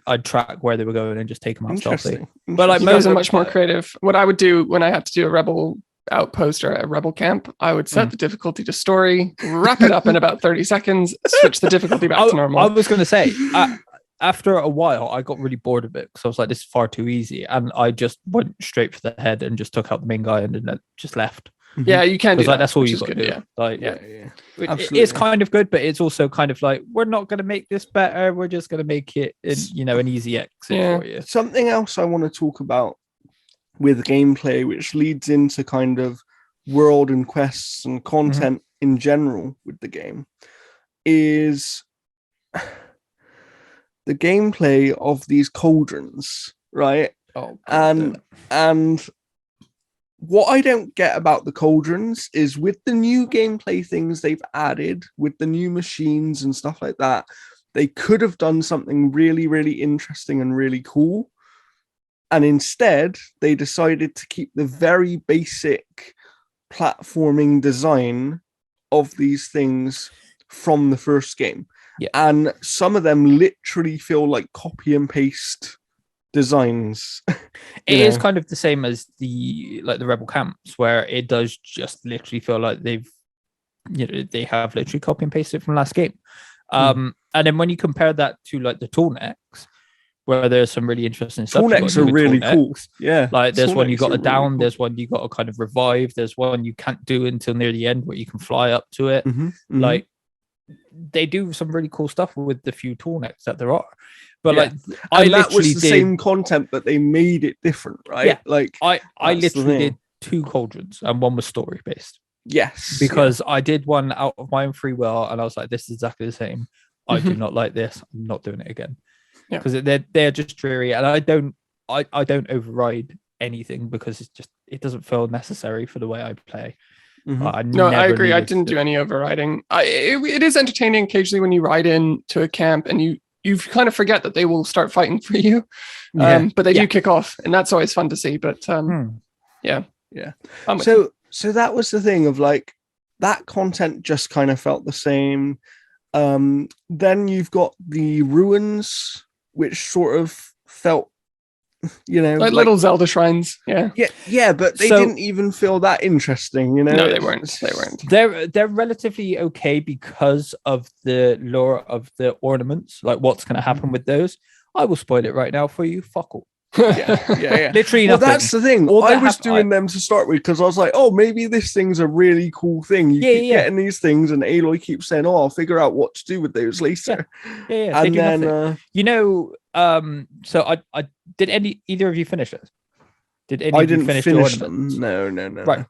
I'd track where they were going and just take them out stealthily. But like, those are much more creative. What I would do when I had to do a rebel outpost or a rebel camp, I would set the difficulty to story, wrap it up in about 30 seconds, switch the difficulty back to normal. I was going to say, after a while, I got really bored of it because I was like, this is far too easy. And I just went straight for the head and just took out the main guy and then just left. Yeah, you can do that. That's all you got to do. Yeah. Like, it's kind of good, but it's also kind of like, we're not going to make this better. We're just going to make it, an easy exit for you. Something else I want to talk about with gameplay, which leads into kind of world and quests and content in general with the game, is the gameplay of these cauldrons, right? Oh, and what I don't get about the cauldrons is with the new gameplay things they've added, with the new machines and stuff like that, they could have done something really, really interesting and really cool. And instead, they decided to keep the very basic platforming design of these things from the first game. Yeah. And some of them literally feel like copy and paste designs. It is kind of the same as the rebel camps, where it does just literally feel like they have literally copy and pasted from last game. And then when you compare that to like the tool necks, where there's some really interesting stuff. Tool necks are really cool. Yeah. Like there's one you got to down, really cool. There's one you got to kind of revive, there's one you can't do until near the end where you can fly up to it. Like they do some really cool stuff with the few tool necks that there are. But like that was the same content, but they made it different, right? Yeah. Like I literally did 2 cauldrons and one was story based. Yes. Because I did one out of my own free will and I was like, this is exactly the same. I do not like this. I'm not doing it again. Because they're just dreary, and I don't override anything because it doesn't feel necessary for the way I play. I agree. I didn't do any overriding. It is entertaining occasionally when you ride in to a camp and you kind of forget that they will start fighting for you, but they do kick off, and that's always fun to see. But yeah. So that was the thing of like that content just kind of felt the same. Then you've got the ruins, which sort of felt, like little Zelda shrines. Yeah, but they didn't even feel that interesting, No, they weren't. They're relatively okay because of the lore of the ornaments, like what's going to happen with those. I will spoil it right now for you. Fuck all. Yeah. Literally well, nothing. That's the thing. I was doing them to start with because I was like, oh, maybe this thing's a really cool thing. You keep getting these things, and Aloy keeps saying, oh, I'll figure out what to do with those later. Yeah. And then, so I did either of you finish it? Did any I of you didn't finish them? No. Right.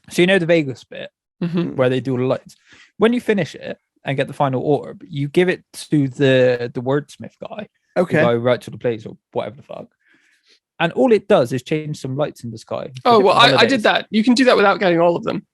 So the Vegas bit where they do the lights. When you finish it and get the final orb, you give it to the wordsmith guy. Okay. The guy who writes all the plays or whatever the fuck. And all it does is change some lights in the sky. Oh, well, I did that. You can do that without getting all of them.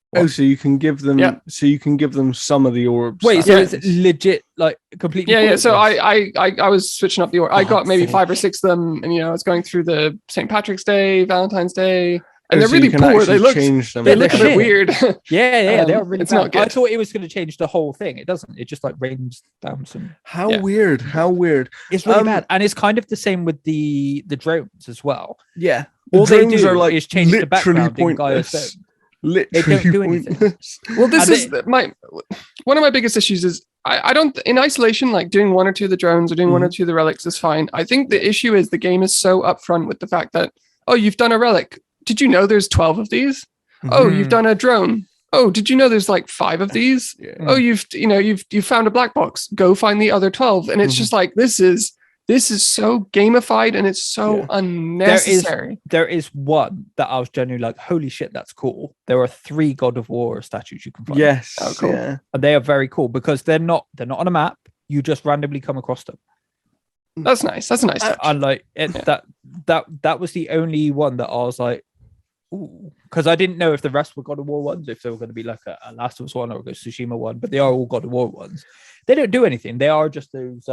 What? Oh, so you can give them some of the orbs. Wait, so it's legit, like completely. Yeah. So I was switching up the orb. I got maybe 5 or 6 of them, and I was going through the St. Patrick's Day, Valentine's Day. And they're really poor. They look a bit weird. Yeah, they are really it's bad. Not good. I thought it was going to change the whole thing. It doesn't. It just like rains down some. How weird. It's really bad. And it's kind of the same with the drones as well. Yeah. All they do like is change the background in Gaia Stone. Literally they don't do anything. Well, this is one of my biggest issues is I don't, in isolation, like doing 1 or 2 of the drones or doing 1 or 2 of the relics is fine. I think the issue is the game is so upfront with the fact that, oh, you've done a relic. Did you know there's 12 of these? Oh, you've done a drone. Oh, did you know there's like 5 of these? Oh, you've found a black box. Go find the other 12. And it's just like, this is so gamified and it's so unnecessary. There is one that I was genuinely like, holy shit, that's cool. There are 3 God of War statues you can find. Yes. Oh, cool. Yeah. And they are very cool because they're not on a map. You just randomly come across them. That's nice. That's a nice touch. And like that was the only one that I was like, ooh, because I didn't know if the rest were God of War ones, if they were going to be like a Last of Us one or a Tsushima one, but they are all God of War ones. They don't do anything. They are just those.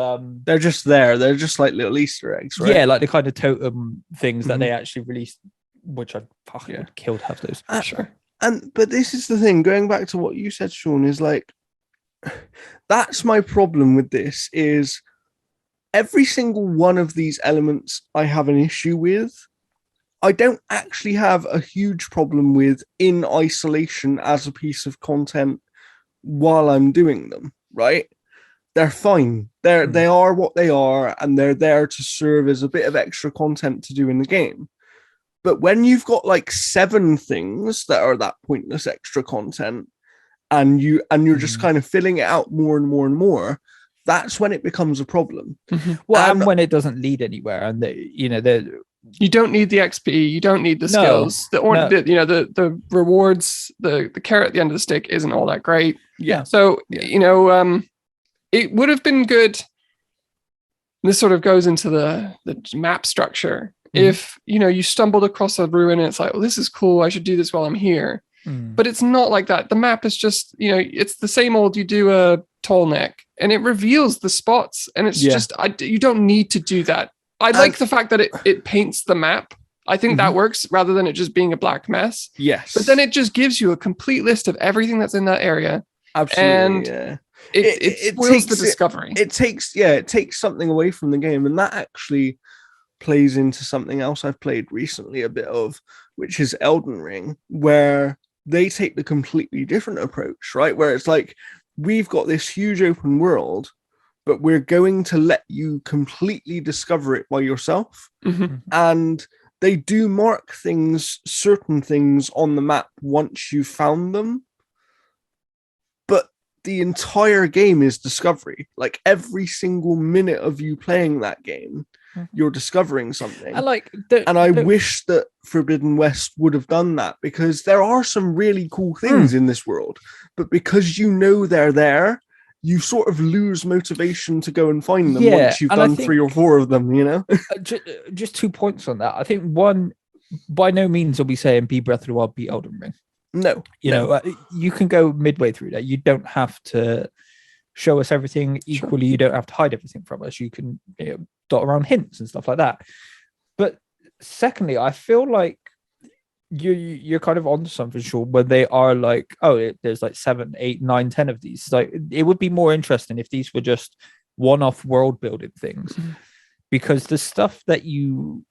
They're just there. They're just like little Easter eggs, right? Yeah, like the kind of totem things that they actually released, which I fucking would kill to have those. Sure. But this is the thing. Going back to what you said, Sean, is like that's my problem with this. Is every single one of these elements I have an issue with. I don't actually have a huge problem with in isolation as a piece of content while I'm doing them, right? They're fine. They are what they are, and they're there to serve as a bit of extra content to do in the game. But when you've got like 7 things that are that pointless extra content, and you're just kind of filling it out more and more and more, that's when it becomes a problem. Well, and when it doesn't lead anywhere, and you don't need the XP, you don't need the skills. The rewards, the carrot at the end of the stick isn't all that great. Yeah. So it would have been good. This sort of goes into the map structure. if you stumbled across a ruin and it's like, well, this is cool, I should do this while I'm here. But it's not like that. The map is just, it's the same old, you do a tall neck and it reveals the spots, and it's just, you don't need to do that. I like the fact that it paints the map. I think that works rather than it just being a black mess. Yes. But then it just gives you a complete list of everything that's in that area. Absolutely. And it spoils the discovery. It takes something away from the game. And that actually plays into something else I've played recently a bit of, which is Elden Ring, where they take the completely different approach, right? Where it's like, we've got this huge open world, but we're going to let you completely discover it by yourself. And they do mark certain things on the map once you've found them. But the entire game is discovery. Like every single minute of you playing that game, you're discovering something. And I wish that Forbidden West would have done that, because there are some really cool things in this world, but because they're there, you sort of lose motivation to go and find them once you've done 3 or 4 of them, Just 2 points on that. I think one, by no means will be saying be Breath of the Wild, be Elden Ring. No. You can go midway through that. You don't have to show us everything. Equally, you don't have to hide everything from us. You can dot around hints and stuff like that. But secondly, I feel like you're kind of onto something, sure, when they are like, there's like 7, 8, 9, 10 of these. Like, it would be more interesting if these were just one-off world building things, because the stuff that you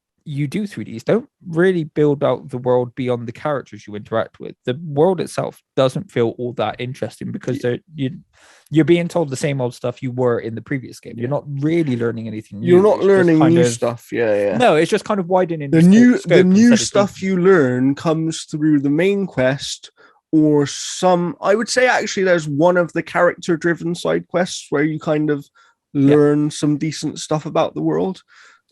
do through these don't really build out the world beyond the characters you interact with. The world itself doesn't feel all that interesting, because you're being told the same old stuff you were in the previous game. You're not really learning anything new. You're not learning new stuff. No, it's just kind of widening the new stuff you learn comes through the main quest, or I would say actually there's one of the character driven side quests where you kind of learn some decent stuff about the world.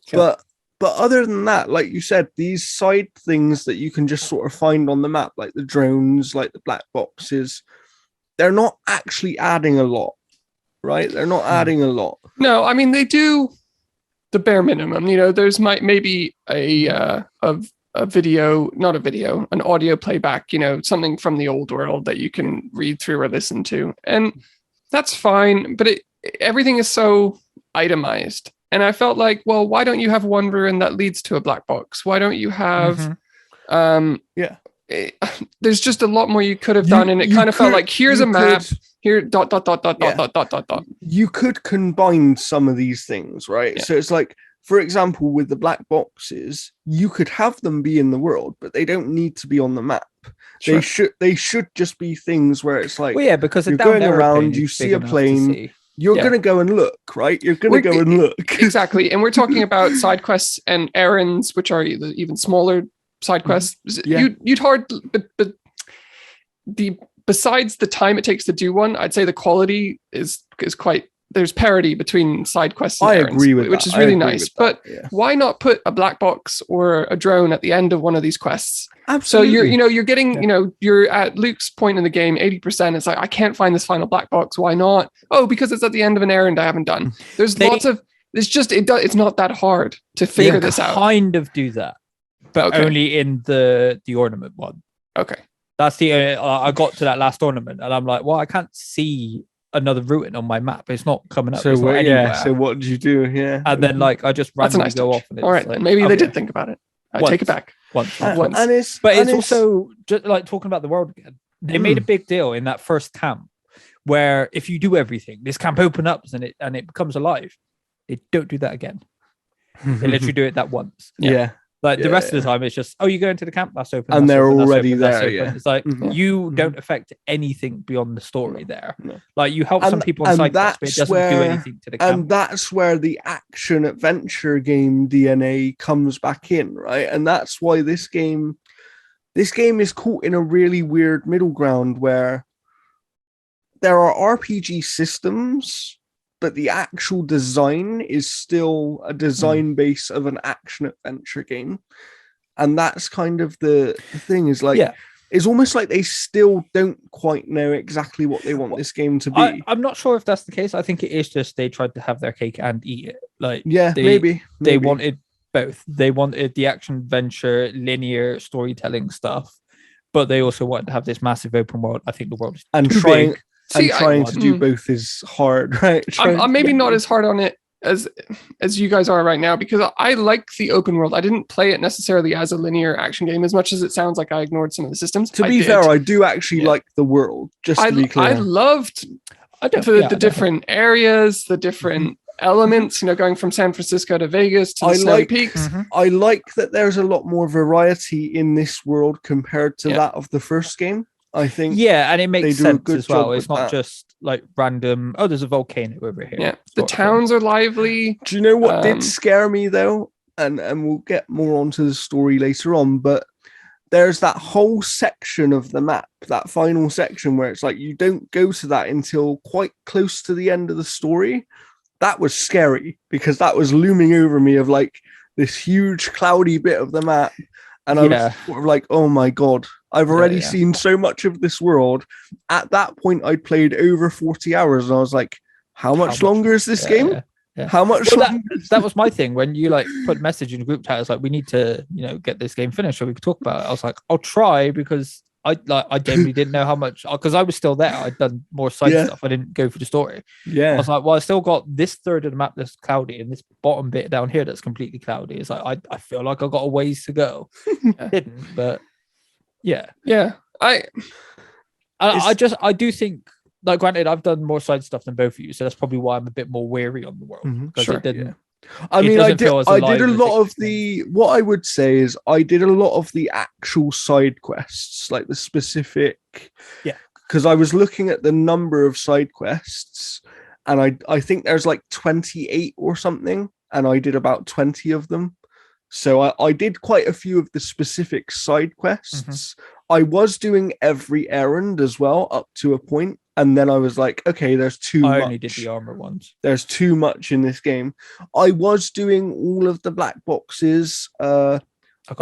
Sure. But other than that, like you said, these side things that you can just sort of find on the map, like the drones, like the black boxes, they're not actually adding a lot, right? They're not adding a lot. No, I mean, they do the bare minimum. There's maybe a video, not a video, an audio playback, something from the old world that you can read through or listen to. And that's fine, but everything is so itemized. And I felt like, well, why don't you have one ruin that leads to a black box? Why don't you have, there's just a lot more you could have done. And it kind of felt like, here's a map, here, ... You could combine some of these things, right? Yeah. So it's like, for example, with the black boxes, you could have them be in the world, but they don't need to be on the map. Sure. They should just be things where it's like, because you're going around, you see a plane, you're going to go and look, right? You're going to go and look. Exactly. And we're talking about side quests and errands, which are even smaller side quests. Yeah. But besides the time it takes to do one, I'd say the quality is quite, there's parity between side quests and errands, agree with which that. is really nice. But why not put a black box or a drone at the end of one of these quests? Absolutely. So you're getting, you're at Luke's point in the game, 80%. It's like, I can't find this final black box. Why not? Oh, because it's at the end of an errand I haven't done. It's not that hard to figure this out. Kind of do that, but only in the ornament one. Okay. That's I got to that last ornament and I'm like, well, I can't see another ruin on my map. It's not coming up. So what did you do? Yeah. And then I just randomly go off. And all right. Like, maybe they did think about it. I take it back. Once. It's also just like talking about the world again. They made a big deal in that first camp where if you do everything, this camp opens up and it becomes alive. They don't do that again. They literally do it that once. Yeah. Like the rest of the time, it's just, you go into the camp, that's open. And they're already open, there. Yeah. It's like you don't affect anything beyond the story there. No. Like you help some people on side quests, but it doesn't do anything to the camp. And that's where the action adventure game DNA comes back in, right? And that's why this game is caught in a really weird middle ground where there are RPG systems, but the actual design is still a design base of an action adventure game. And that's kind of the thing is like, it's almost like they still don't quite know exactly what they want this game to be. I'm not sure if that's the case. I think it is just they tried to have their cake and eat it. Like, maybe they wanted both. They wanted the action adventure, linear storytelling stuff, but they also wanted to have this massive open world. I think the world is And too trying big. and See, trying to do both is hard, right? I'm maybe not as hard on it as you guys are right now, because I like the open world. I didn't play it necessarily as a linear action game, as much as it sounds like I ignored some of the systems. To be fair, I do actually like the world, just to be clear. I loved the different areas, the different elements, going from San Francisco to Vegas to the snowy peaks. I like that there's a lot more variety in this world compared to that of the first game. I think and it makes sense as well. It's not that. Just like random, there's a volcano over here. Yeah, the towns are lively. Do you know what did scare me though? And we'll get more onto the story later on, but there's that whole section of the map, that final section where it's like you don't go to that until quite close to the end of the story. That was scary because that was looming over me of like this huge cloudy bit of the map. And I was sort of like, oh my God, I've already seen so much of this world. At that point, I'd played over 40 hours and I was like, how much longer is this game? Yeah. How much longer? That was my thing. When you like put a message in the group chat, it's like, we need to, get this game finished so we could talk about it. I was like, I'll try, because I genuinely didn't know how much, because I was still there. I'd done more side stuff. I didn't go for the story. Yeah. I was like, well, I still got this third of the map that's cloudy and this bottom bit down here that's completely cloudy. It's like, I feel like I got a ways to go. I didn't, but yeah. I do think, like, granted, I've done more side stuff than both of you, so that's probably why I'm a bit more wary on the world. Because it didn't. I mean, I did a lot of the, what I would say is I did a lot of the actual side quests, like the specific, because I was looking at the number of side quests and I think there's like 28 or something, and I did about 20 of them. So I did quite a few of the specific side quests. I was doing every errand as well up to a point. And then I was like, okay, there's too much. I only did the armor ones. There's too much in this game. I was doing all of the black boxes. I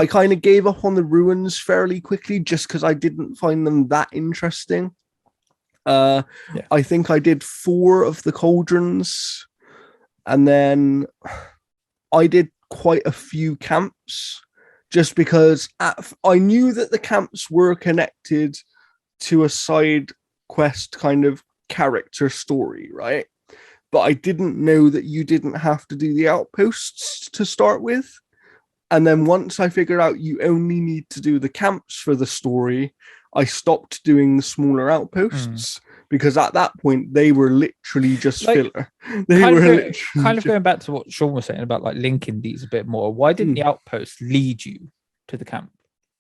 kind of gave up on the ruins fairly quickly just because I didn't find them that interesting. I think I did 4 of the cauldrons. And then I did quite a few camps just because I knew that the camps were connected to a side quest kind of character story, right? But I didn't know that you didn't have to do the outposts to start with. And then once I figured out you only need to do the camps for the story, I stopped doing the smaller outposts because at that point they were literally just filler. They were kind of going back to what Sean was saying about like linking these a bit more. Why didn't the outposts lead you to the camp?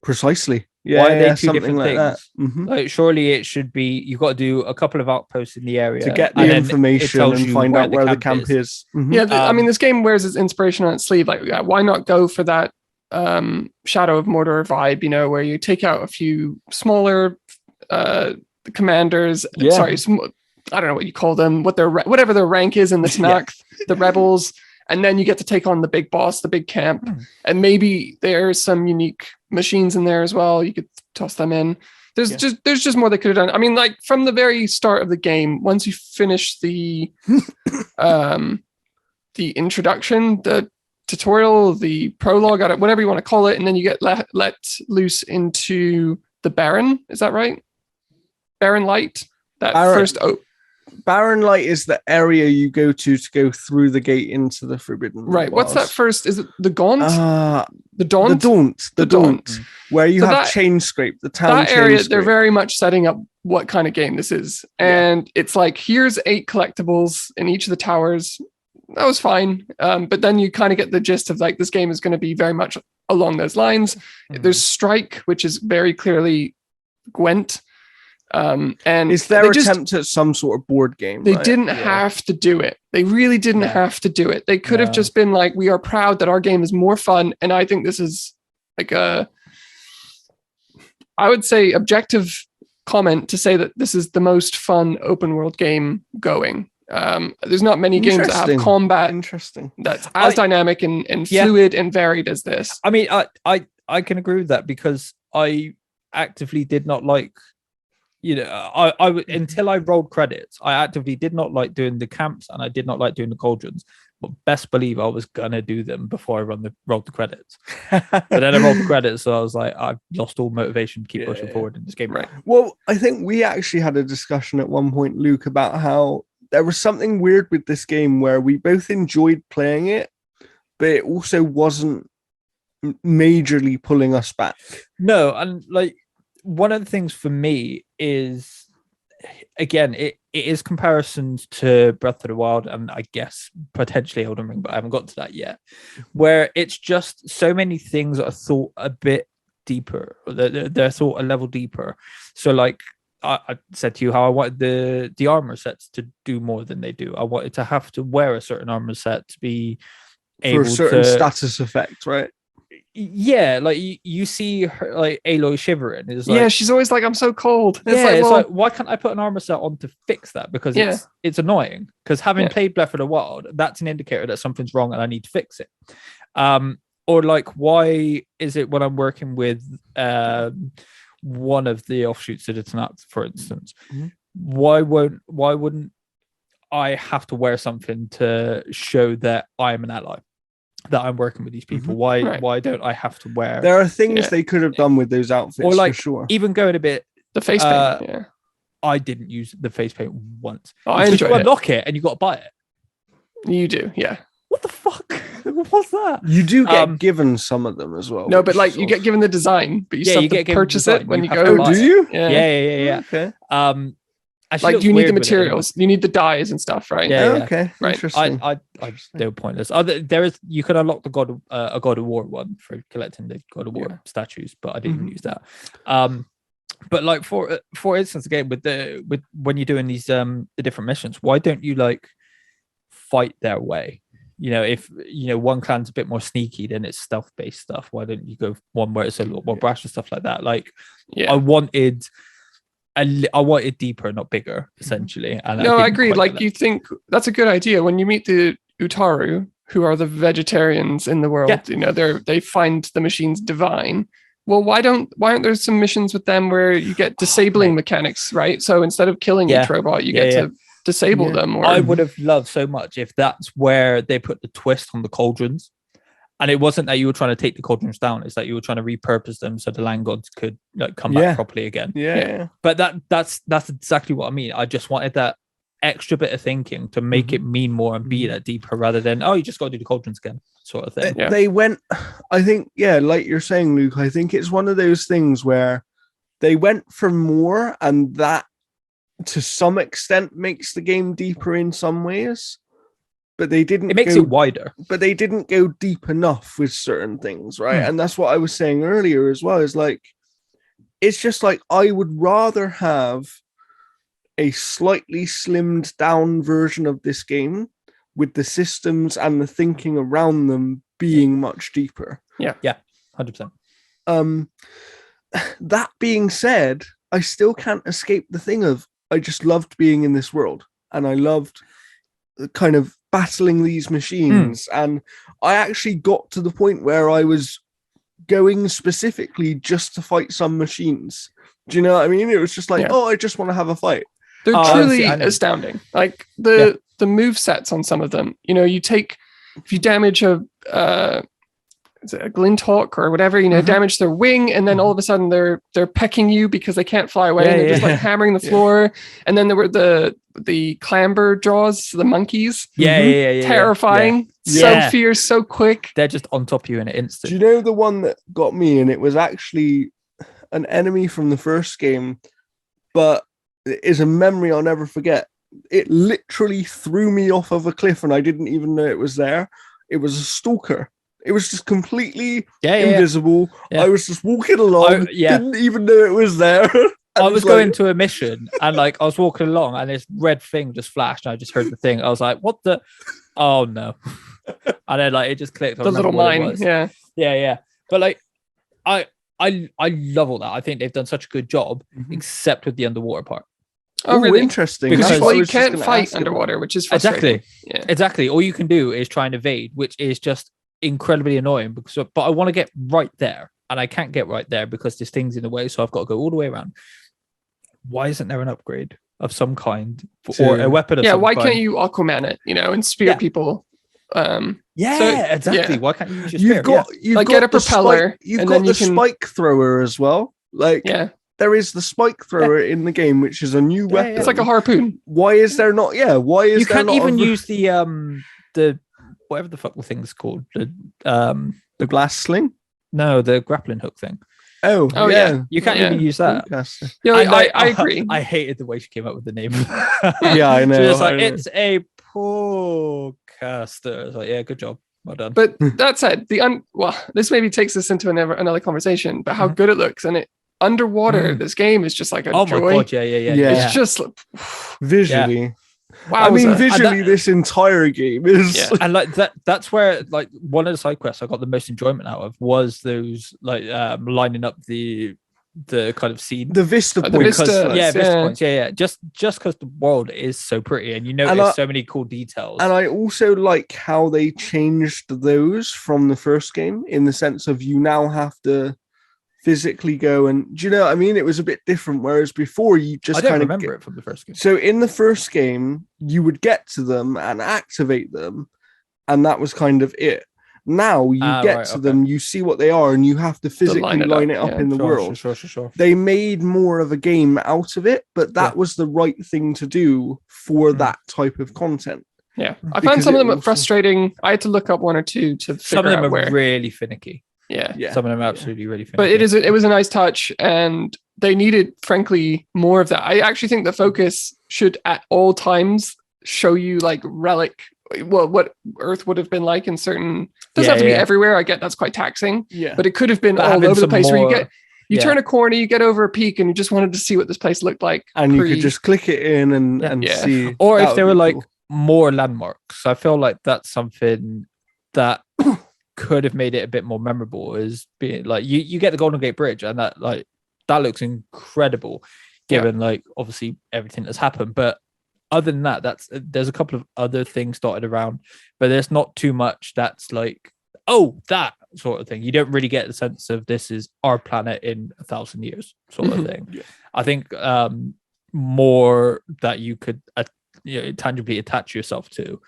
Precisely. Why are they two different like things? Like, surely it should be you've got to do a couple of outposts in the area to get the information and find out where the camp is. I mean, this game wears its inspiration on its sleeve. Like, why not go for that Shadow of Mordor vibe? Where you take out a few smaller commanders. Sorry, I don't know what you call them. Whatever their rank is in the Tanakh, the rebels. And then you get to take on the big boss, the big camp. And maybe there's some unique machines in there as well. You could toss them in. There's just more they could have done. I mean, like from the very start of the game, once you finish the introduction, the tutorial, the prologue, whatever you want to call it, and then you get let loose into the Barren. Is that right? Barren Light? Barren Light is the area you go to go through the gate into the Forbidden Right. Bars. What's that first? Is it the Gaunt? The Daunt? The Daunt. Where you have Chain Scrape, the town. That area, they're very much setting up what kind of game this is. And it's like, here's 8 collectibles in each of the towers. That was fine. But then you kind of get the gist of like, this game is going to be very much along those lines. There's Strike, which is very clearly Gwent. And it's their attempt at some sort of board game. They didn't have to do it. They really didn't have to do it. They could have just been like, we are proud that our game is more fun. And I think this is like I would say objective comment to say that this is the most fun open world game going. There's not many games that have combat that's as dynamic and fluid and varied as this. I mean, I can agree with that because I actively did not like, I until I rolled credits, I actively did not like doing the camps and I did not like doing the cauldrons. best believe I was gonna do them before I rolled the credits. But then I rolled the credits, so I was like, I've lost all motivation to keep pushing forward in this game. Right. Well, I think we actually had a discussion at one point, Luke, about how there was something weird with this game where we both enjoyed playing it, but it also wasn't majorly pulling us back. No, and like one of the things for me is, again, it is comparisons to Breath of the Wild and I guess potentially Elden Ring, but I haven't got to that yet, where it's just so many things are thought a bit deeper. They're thought a level deeper. So like I said to you how I wanted the armor sets to do more than they do. I wanted to have to wear a certain armor set to be able for a certain to status effect, right? Yeah, like you see her, like Aloy shivering. Is like, yeah, she's always like, I'm so cold. It's like, why can't I put an armor set on to fix that? Because it's annoying. Because having played Breath of the Wild, that's an indicator that something's wrong and I need to fix it. Or like, why is it when I'm working with one of the offshoots of the Tanakh, for instance, why wouldn't I have to wear something to show that I am an ally? That I'm working with these people. Why don't I have to wear? There are things they could have done with those outfits, or like for sure. Even going a bit the face paint. I didn't use the face paint once. I enjoyed it. Unlock it and you got to buy it. You do, yeah. What the fuck? What's that? You do get given some of them as well. No, but like you get given the design, but you still have to purchase it when you go. Oh, do you? Yeah. Okay. Like, do you need the materials? You need the dyes and stuff, right? Yeah. Okay. Right. Interesting. They were pointless. You can unlock the God of War one for collecting the God of War statues, but I didn't even use that. But like for instance, again with when you're doing these the different missions, why don't you like fight their way? You know, if one clan's a bit more sneaky, then it's stealth based stuff. Why don't you go one where it's a lot more brash and stuff like that? Like, I wanted deeper, not bigger, essentially. And I agree. Like, you think that's a good idea when you meet the Utaru, who are the vegetarians in the world. Yeah. They find the machines divine. Well, why aren't there some missions with them where you get disabling mechanics, right? So instead of killing each robot, you get to disable them. Or... I would have loved so much if that's where they put the twist on the cauldrons. And it wasn't that you were trying to take the cauldrons down; it's that you were trying to repurpose them so the land gods could come back properly again. Yeah. But that's exactly what I mean. I just wanted that extra bit of thinking to make it mean more and be that deeper, rather than you just got to do the cauldrons again, sort of thing. They went. I think, like you're saying, Luke. I think it's one of those things where they went for more, and that to some extent makes the game deeper in some ways. But they didn't. It makes it wider. But they didn't go deep enough with certain things, right? And that's what I was saying earlier as well. Is like, it's just like I would rather have a slightly slimmed down version of this game with the systems and the thinking around them being much deeper. Yeah, 100%. That being said, I still can't escape the thing of I just loved being in this world, and I loved kind of battling these machines. And I actually got to the point where I was going specifically just to fight some machines. Do you know what I mean? It was just like, I just want to have a fight. They're truly astounding. Like the move sets on some of them, if you damage a Glinthawk or whatever, damage their wing, and then all of a sudden they're pecking you because they can't fly away, and they're just like hammering the floor. And then there were the clamber jaws, the monkeys. Terrifying. So fierce, so quick. They're just on top of you in an instant. Do you know the one that got me? And it was actually an enemy from the first game, but it is a memory I'll never forget. It literally threw me off of a cliff and I didn't even know it was there. It was a stalker. It was just completely invisible. I was just walking along, didn't even know it was there. I was going to a mission and I was walking along and this red thing just flashed and I just heard the thing. I was like, what the? Oh no. And then it just clicked. The little mine. Yeah. But I love all that. I think they've done such a good job, except with the underwater part. Oh, really? Interesting. Because you can't fight underwater, which is frustrating. Exactly. All you can do is try and evade, which is just incredibly annoying. But I want to get right there, and I can't get right there because there's things in the way, so I've got to go all the way around. Why isn't there an upgrade of some kind or a weapon of some kind? Why can't you Aquaman it, and spear people? Yeah, exactly. yeah. Why can't you use your You've spear? got you've Like, got get a the propeller, spike, you've and got then the you can- spike thrower as well. Like Yeah, there is the spike thrower in the game, which is a new Yeah, weapon. yeah. it's like a harpoon. Why is there not? Yeah, why is You there can't not even a, use the whatever the fuck the thing's called. the blast sling? The grappling hook thing. Oh, Oh, yeah. yeah. You can't Yeah. even use that. Bowcaster. Yeah, And I agree. I hated the way she came up with the name. Yeah, I know. She was like, I know. it's a podcaster. I was like, yeah, good job. Well done. But that said, well, this maybe takes us into another conversation. But how Mhm. good it looks, and it underwater, this game is just like a Oh my joy. god, yeah. Yeah. It's just like, Visually. wow. I mean, And visually, this entire game is. Yeah. And like that's where like one of the side quests I got the most enjoyment out of was those like lining up the kind of scene. The Vista The points. Vista- Vista yeah. points. Yeah. Just because the world is so pretty and you And notice so many cool details. And I also like how they changed those from the first game in the sense of you now have to physically go and, do you know what I mean? It was a bit different, whereas before you just I don't kind of remember it from the first game. So in the first game, you would get to them and activate them, and that was kind of it. Now you get to them, you see what they are, and you have to physically line it up in the world. Sure. They made more of a game out of it, but that was the right thing to do for that type of content. Yeah, I Because found some of it them also- frustrating. I had to look up one or two to Some of figure them out where. are really finicky. Yeah, Some of them are absolutely really finicky. but it was a nice touch, and they needed, frankly, more of that. I actually think the focus should at all times show you like relic. Well, what Earth would have been like in certain. Doesn't have to be everywhere. I get that's quite taxing. Yeah, But it could have been But all having over the some place where you more- you turn a corner, you get over a peak, and you just wanted to see what this place looked like. and you could just click it in and Yeah. see. Or That if they would were be like cool. more landmarks. I feel like that's something that could have made it a bit more memorable, is being like you get the Golden Gate Bridge and that looks incredible given like obviously everything that's happened. But other than that, there's a couple of other things dotted around, but there's not too much that's like, oh, that sort of thing. You don't really get the sense of this is our planet in 1,000 years sort of thing. Yeah. I think more that you could tangibly attach yourself to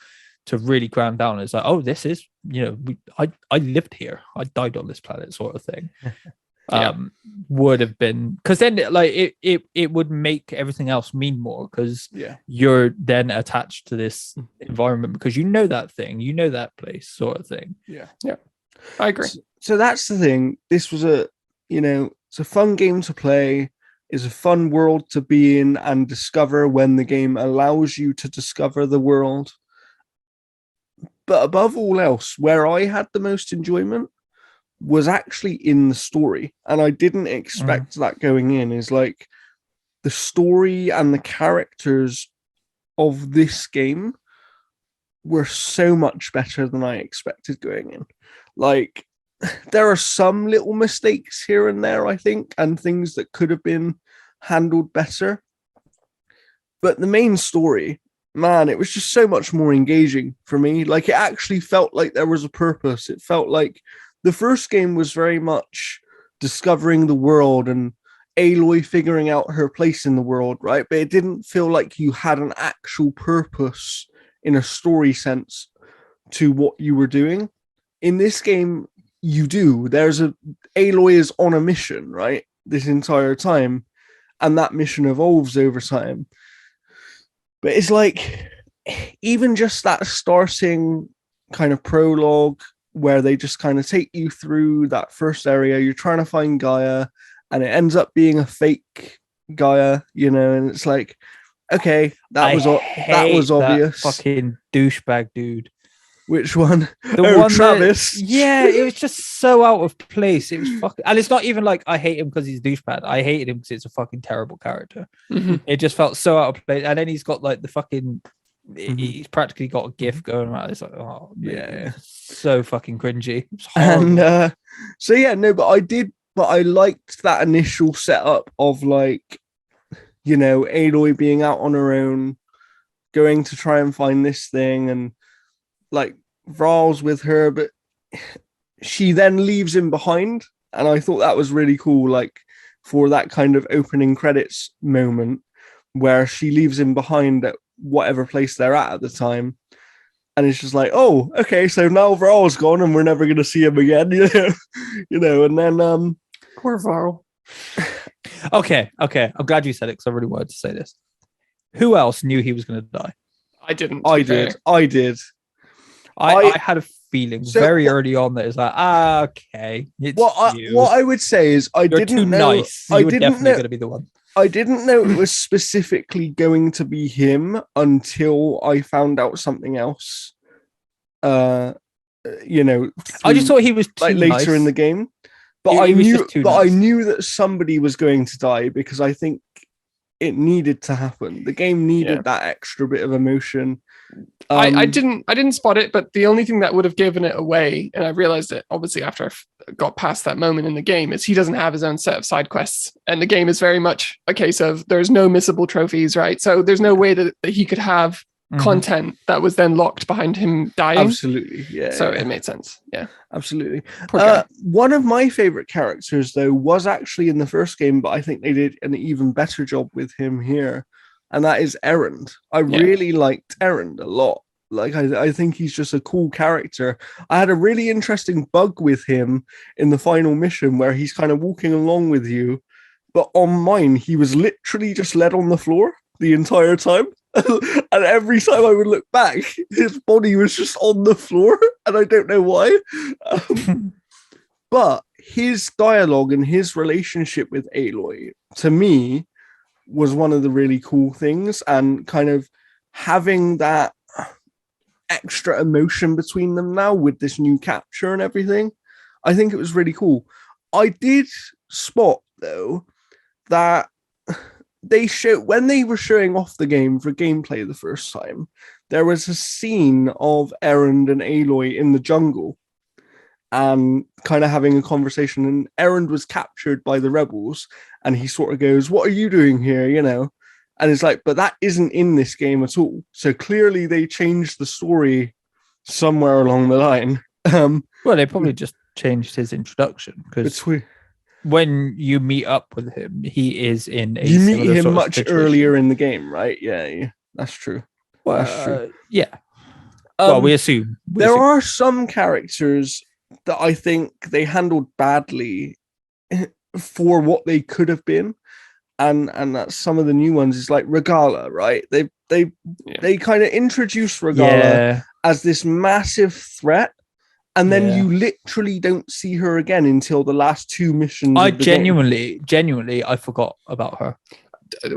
really ground down is like, oh, this is, I lived here, I died on this planet sort of thing. Would have been, because then like it would make everything else mean more, because you're then attached to this environment because you know that thing, you know that place sort of thing. I agree. So that's the thing. This was it's a fun game to play. It's a fun world to be in and discover when the game allows you to discover the world. But above all else, where I had the most enjoyment was actually in the story. And I didn't expect that going in, is like the story and the characters of this game were so much better than I expected going in. Like, there are some little mistakes here and there, I think, and things that could have been handled better. But the main story, man, it was just so much more engaging for me. Like, it actually felt like there was a purpose. It felt like the first game was very much discovering the world and Aloy figuring out her place in the world, right? But it didn't feel like you had an actual purpose in a story sense to what you were doing. In this game, you do. Aloy is on a mission, right? This entire time. And that mission evolves over time. But it's like, even just that starting kind of prologue where they just kind of take you through that first area, you're trying to find Gaia, and it ends up being a fake Gaia, and it's like, okay, that was obvious. That fucking douchebag dude. Which one? The one Travis. It was just so out of place. It was fucking, and it's not even like I hate him because he's a douchebag. I hated him because it's a fucking terrible character. It just felt so out of place. And then he's got like the fucking, he's practically got a GIF going around. It's like, oh man, so fucking cringy. It's horrible. And but I liked that initial setup of like, Aloy being out on her own, going to try and find this thing, and like Vral's with her, but she then leaves him behind, and I thought that was really cool, like for that kind of opening credits moment where she leaves him behind at whatever place they're at the time, and it's just like, oh, okay, so now Varl's gone and we're never gonna see him again, and then Poor Varl. Okay. I'm glad you said it because I really wanted to say this. Who else knew he was going to die? I didn't. to I be did. fair. I did. I had a feeling So very what- early on that it's like, okay, it's you. What I would say is I You're didn't too know. nice. I You were didn't definitely know. going to be the one. I didn't know it was specifically going to be him until I found out something else. I just through- thought he was too like later nice. in the game. But He was just too I nice. knew that somebody was going to die because I think it needed to happen. The game needed Yeah. that extra bit of emotion. I didn't spot it, but the only thing that would have given it away, and I realized it obviously after I got past that moment in the game, is he doesn't have his own set of side quests, and the game is very much a case of there's no missable trophies, right? So there's no way that he could have Mhm. content that was then locked behind him dying. Absolutely, yeah. So yeah. it made sense. Yeah. Absolutely. Poor guy. One of my favorite characters, though, was actually in the first game, but I think they did an even better job with him here, and that is Erend. I really liked Erend a lot. Like, I think he's just a cool character. I had a really interesting bug with him in the final mission where he's kind of walking along with you, but on mine, he was literally just led on the floor the entire time. And every time I would look back, his body was just on the floor, and I don't know why. But his dialogue and his relationship with Aloy, to me, was one of the really cool things, and kind of having that extra emotion between them now with this new capture and everything. I think it was really cool. I did spot, though, that when they were showing off the game for gameplay the first time, there was a scene of Erend and Aloy in the jungle and kind of having a conversation, and Erend was captured by the rebels, and he sort of goes, "What are you doing here?" And it's like, but that isn't in this game at all. So clearly they changed the story somewhere along the line. Well, they probably just changed his introduction because when you meet up with him, he is in a you meet similar him sort of much situation. earlier in the game, right? Yeah, that's true. Well, That's true. Yeah. Well, we assume. There are some characters that I think they handled badly for what they could have been, and that's some of the new ones. Is like Regala, right? They kind of introduced Regala as this massive threat, and then you literally don't see her again until the last two missions. I of the game. genuinely, I forgot about her.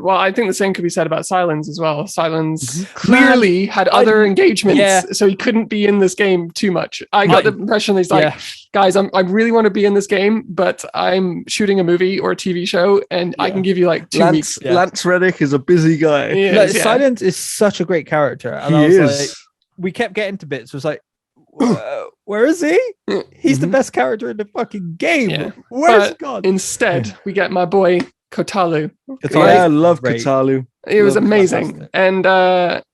Well, I think the same could be said about Silence as well. Silence clearly had other engagements, so he couldn't be in this game too much. I got the impression he's like, guys, I really want to be in this game, but I'm shooting a movie or a TV show, and I can give you like 2 weeks. Lance Reddick is a busy guy. Silence is such a great character, and he is. Like, we kept getting to bits. It was like, where is he? He's the best character in the fucking game. Yeah. Where's he gone? Instead, we get my boy Kotalu. I love Kotalu. It was amazing. And that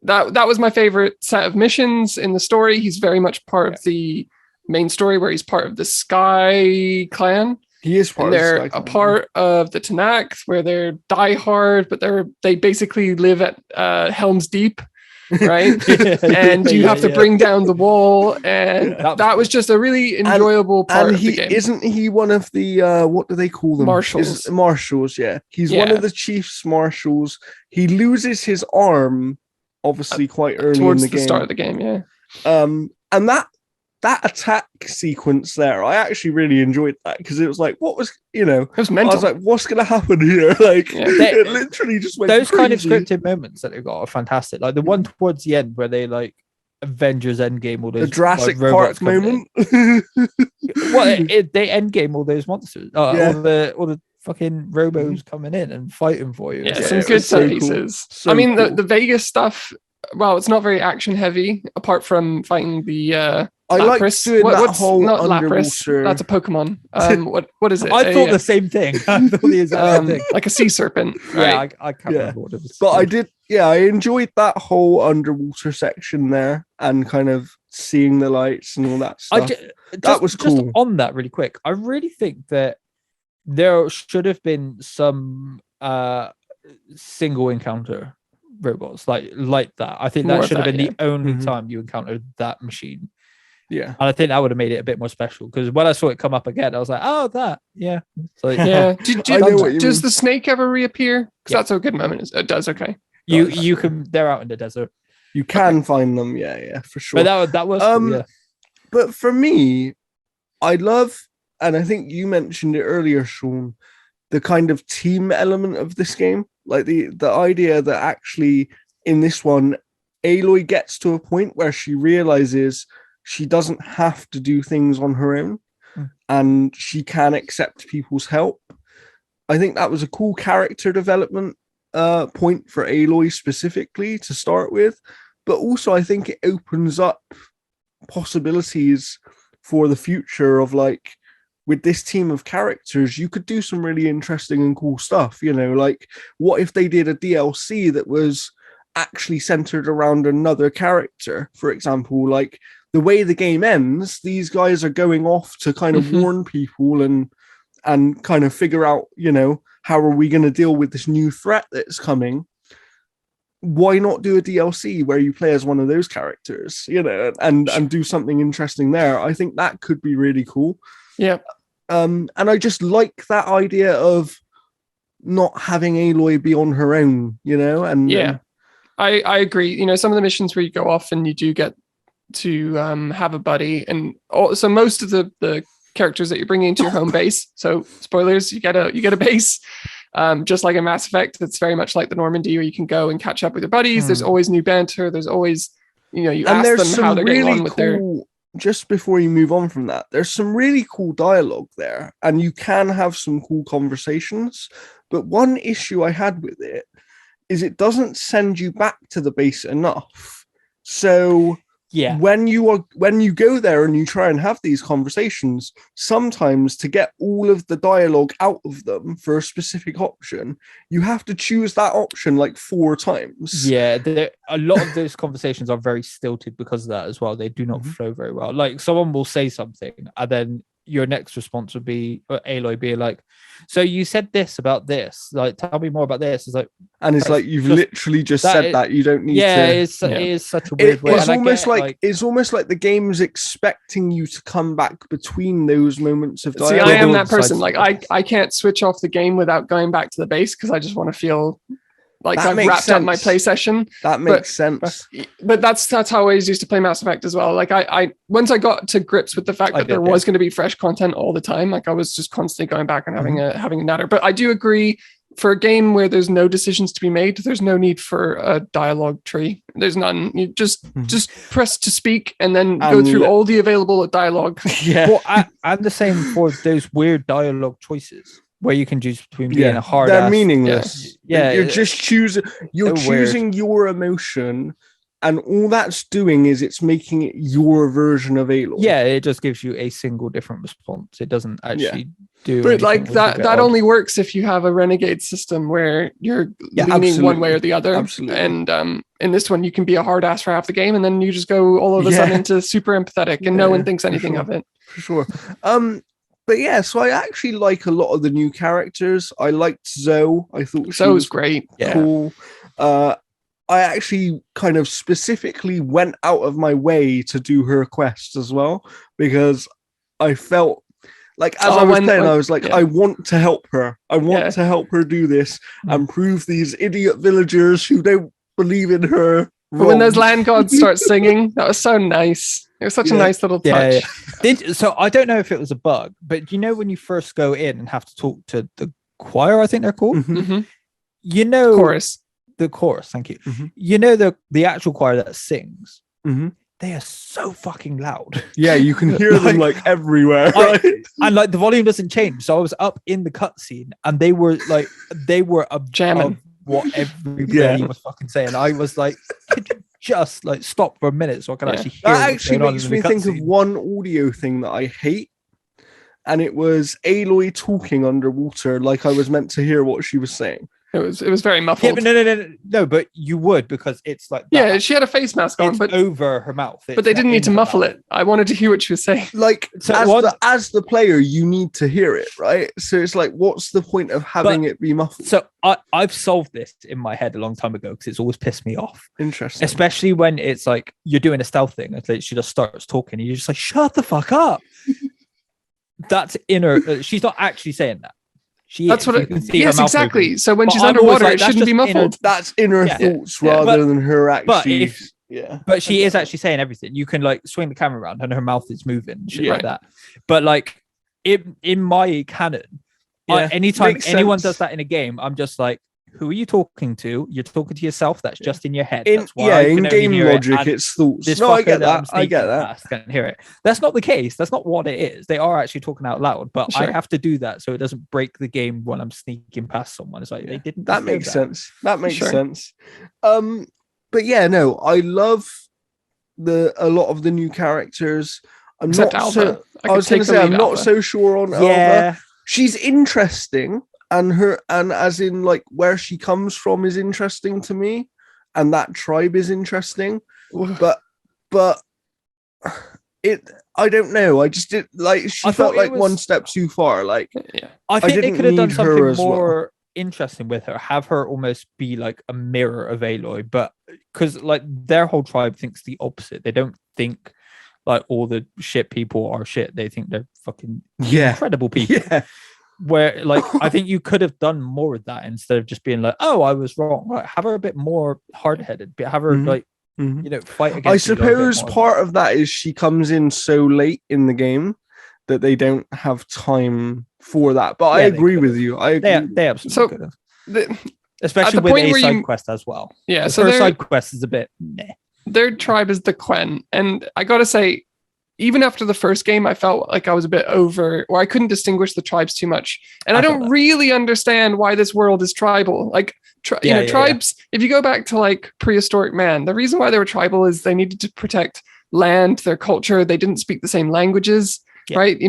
was my favorite set of missions in the story. He's very much part of the main story where he's part of the Sky Clan. He is part of the Sky Clan. They're a part of the Tanakh where they're diehard, but they basically live at Helm's Deep. Right, and you have to bring down the wall, and that was just a really enjoyable part of the game. Isn't he one of the what do they call them? Marshals. Marshals, yeah. He's one of the chief's marshals. He loses his arm, obviously, quite early towards in the game. Start of the game, yeah. And that attack sequence there, I actually really enjoyed that because it was like, what was, it was mental. I was like, what's going to happen here? Like, it literally just went those crazy. kind of scripted moments that they got are fantastic. Like the one towards the end where they like Avengers Endgame, all those the Jurassic Park moment. They endgame all those monsters, all the fucking robos coming in and fighting for you. Yeah, some good set pieces. So I mean, cool. the Vegas stuff. Well, it's not very action heavy, apart from fighting the. I like doing that whole not underwater. Lapras. That's a Pokemon. What is it? I thought the same thing. I thought the exact same thing. Like a sea serpent. Right? Yeah, I can't remember what it was. But I did. Yeah, I enjoyed that whole underwater section there and kind of seeing the lights and all that stuff. That was cool. Just on that, really quick, I really think that there should have been some single encounter robots like that. I think More that of should have that, been the only Mhm. time you encountered that machine. Yeah. And I think that would have made it a bit more special, because when I saw it come up again, I was like, oh, that. Yeah. So Yeah. I know what you Does mean. the snake ever reappear? Because Yeah. that's a good moment. It does. Okay. you can, they're out in the desert. You can find them, yeah, for sure. But that was cool, yeah. But for me, I love, and I think you mentioned it earlier, Sean, the kind of team element of this game. Like the idea that actually in this one, Aloy gets to a point where she realizes she doesn't have to do things on her own, and she can accept people's help. I think that was a cool character development point for Aloy specifically to start with. But also, I think it opens up possibilities for the future of, like, with this team of characters, you could do some really interesting and cool stuff. You know, like, what if they did a DLC that was actually centered around another character? For example, like the way the game ends, these guys are going off to kind of warn people and kind of figure out, you know, how are we going to deal with this new threat that's coming? Why not do a DLC where you play as one of those characters, you know, and do something interesting there? I think that could be really cool. Yeah. And I just like that idea of not having Aloy be on her own, you know? And yeah, I agree. You know, some of the missions where you go off and you do get to have a buddy, and so most of the characters that you're bringing into your home base. So spoilers, you get a base. Just like in Mass Effect, it's very much like the Normandy, where you can go and catch up with your buddies. There's always new banter. There's always, you know, you ask them how they're getting on with their. Just before you move on from that, there's some really cool dialogue there, and you can have some cool conversations. But one issue I had with it is it doesn't send you back to the base enough. So yeah, when you go there and you try and have these conversations, sometimes to get all of the dialogue out of them for a specific option, you have to choose that option like 4 times. Yeah, a lot of those conversations are very stilted because of that as well. They do not flow very well. Like, someone will say something, and then your next response would be, Aloy be like, so you said this about this, like, tell me more about this. It's like, and it's like, you've literally just said that. You don't need to. It is such a weird way. It's almost like it's almost like the game's expecting you to come back between those moments of dialogue. See, I am that person. Like, I can't switch off the game without going back to the base, because I just want to feel like I've wrapped up my play session. That makes sense. But that's how I always used to play Mass Effect as well. Like, I once I got to grips with the fact that there was going to be fresh content all the time, like I was just constantly going back and having a natter. But I do agree, for a game where there's no decisions to be made, there's no need for a dialogue tree. There's none. You just press to speak and then go through all the available dialogue. Yeah. Well, and the same for those weird dialogue choices, where you can choose between being a hard they're meaningless. Yeah, you're just choosing your emotion, and all that's doing is it's making it your version of Aloy. Yeah, it just gives you a single different response. It doesn't actually do. But like that only works if you have a renegade system where you're leaning one way or the other. Absolutely. And in this one, you can be a hard ass for half the game, and then you just go all of a sudden into super empathetic, and no one thinks anything of it. For sure. But yeah, so I actually like a lot of the new characters. I liked Zoe. I thought she was great. Cool. I actually kind of specifically went out of my way to do her quest as well, because I felt like, as I was playing, I was like, I want to help her. I want to help her do this and prove these idiot villagers who don't believe in her. But when those land gods start singing, that was so nice. It was such a nice little touch. So I don't know if it was a bug, but you know, when you first go in and have to talk to the choir, I think they're called. You know, chorus. The chorus. Thank you. You know, the actual choir that sings. They are so fucking loud. Yeah, you can hear them like everywhere, right? And like the volume doesn't change. So I was up in the cutscene, and they were jamming what everybody was fucking saying. I was like, could you just like stop for a minute so I can actually hear? That actually makes me think of one audio thing that I hate, and it was Aloy talking underwater like I was meant to hear what she was saying. It was very Yeah, muffled. but no, but you would, because it's like Yeah, she had a face mask on, it's but over her mouth. but they didn't need to muffle it. I wanted to hear what she was saying. Like, So as the player, you need to hear it, right? So it's like, what's the point of having it be muffled? So I've solved this in my head a long time ago, because it's always pissed me off. Interesting. Especially when it's like you're doing a stealth thing, and she just starts talking, and you're just like, shut the fuck up. That's inner. She's not actually saying that. That's what yes, exactly. Moving. So when But she's I'm underwater, like, it shouldn't be muffled. That's inner thoughts rather than her actually. But she is actually saying everything. You can like swing the camera around and her mouth is moving, shit like that. But like in my canon, anytime anyone does that in a game, I'm just like, who are you talking to? You're talking to yourself. That's just in your head. That's why in game logic, it's thoughts. No, I get that. I get that. Can't hear it. That's not the case. That's not what it is. They are actually talking out loud, but I have to do that so it doesn't break the game when I'm sneaking past someone. It's like they didn't. That makes sense. That makes sense. But yeah, no, I love a lot of the new characters. I'm Except not Alva. so. I was going to say I'm not so sure on Alva. She's interesting. And as in like where she comes from is interesting to me, and that tribe is interesting, but I don't know. I just did like she felt like one step too far. Like I think they could have done something more interesting with her. Have her almost be like a mirror of Aloy, but because like their whole tribe thinks the opposite. They don't think like all the shit people are shit. They think they're fucking incredible people. Yeah. Where like I think you could have done more of that instead of just being like, oh, I was wrong. Like, have her a bit more hard-headed, but have her fight against. I suppose part of that is she comes in so late in the game that they don't have time for that. But I agree with you. I agree. They absolutely could have. Especially with a side quest as well. Yeah, so their side quest is a bit meh. Their tribe is the Quen, and I gotta say, even after the first game, I felt like I was a bit or I couldn't distinguish the tribes too much. And I don't really understand why this world is tribal. Like, tribes, if you go back to like prehistoric man, the reason why they were tribal is they needed to protect land, their culture. They didn't speak the same languages, right?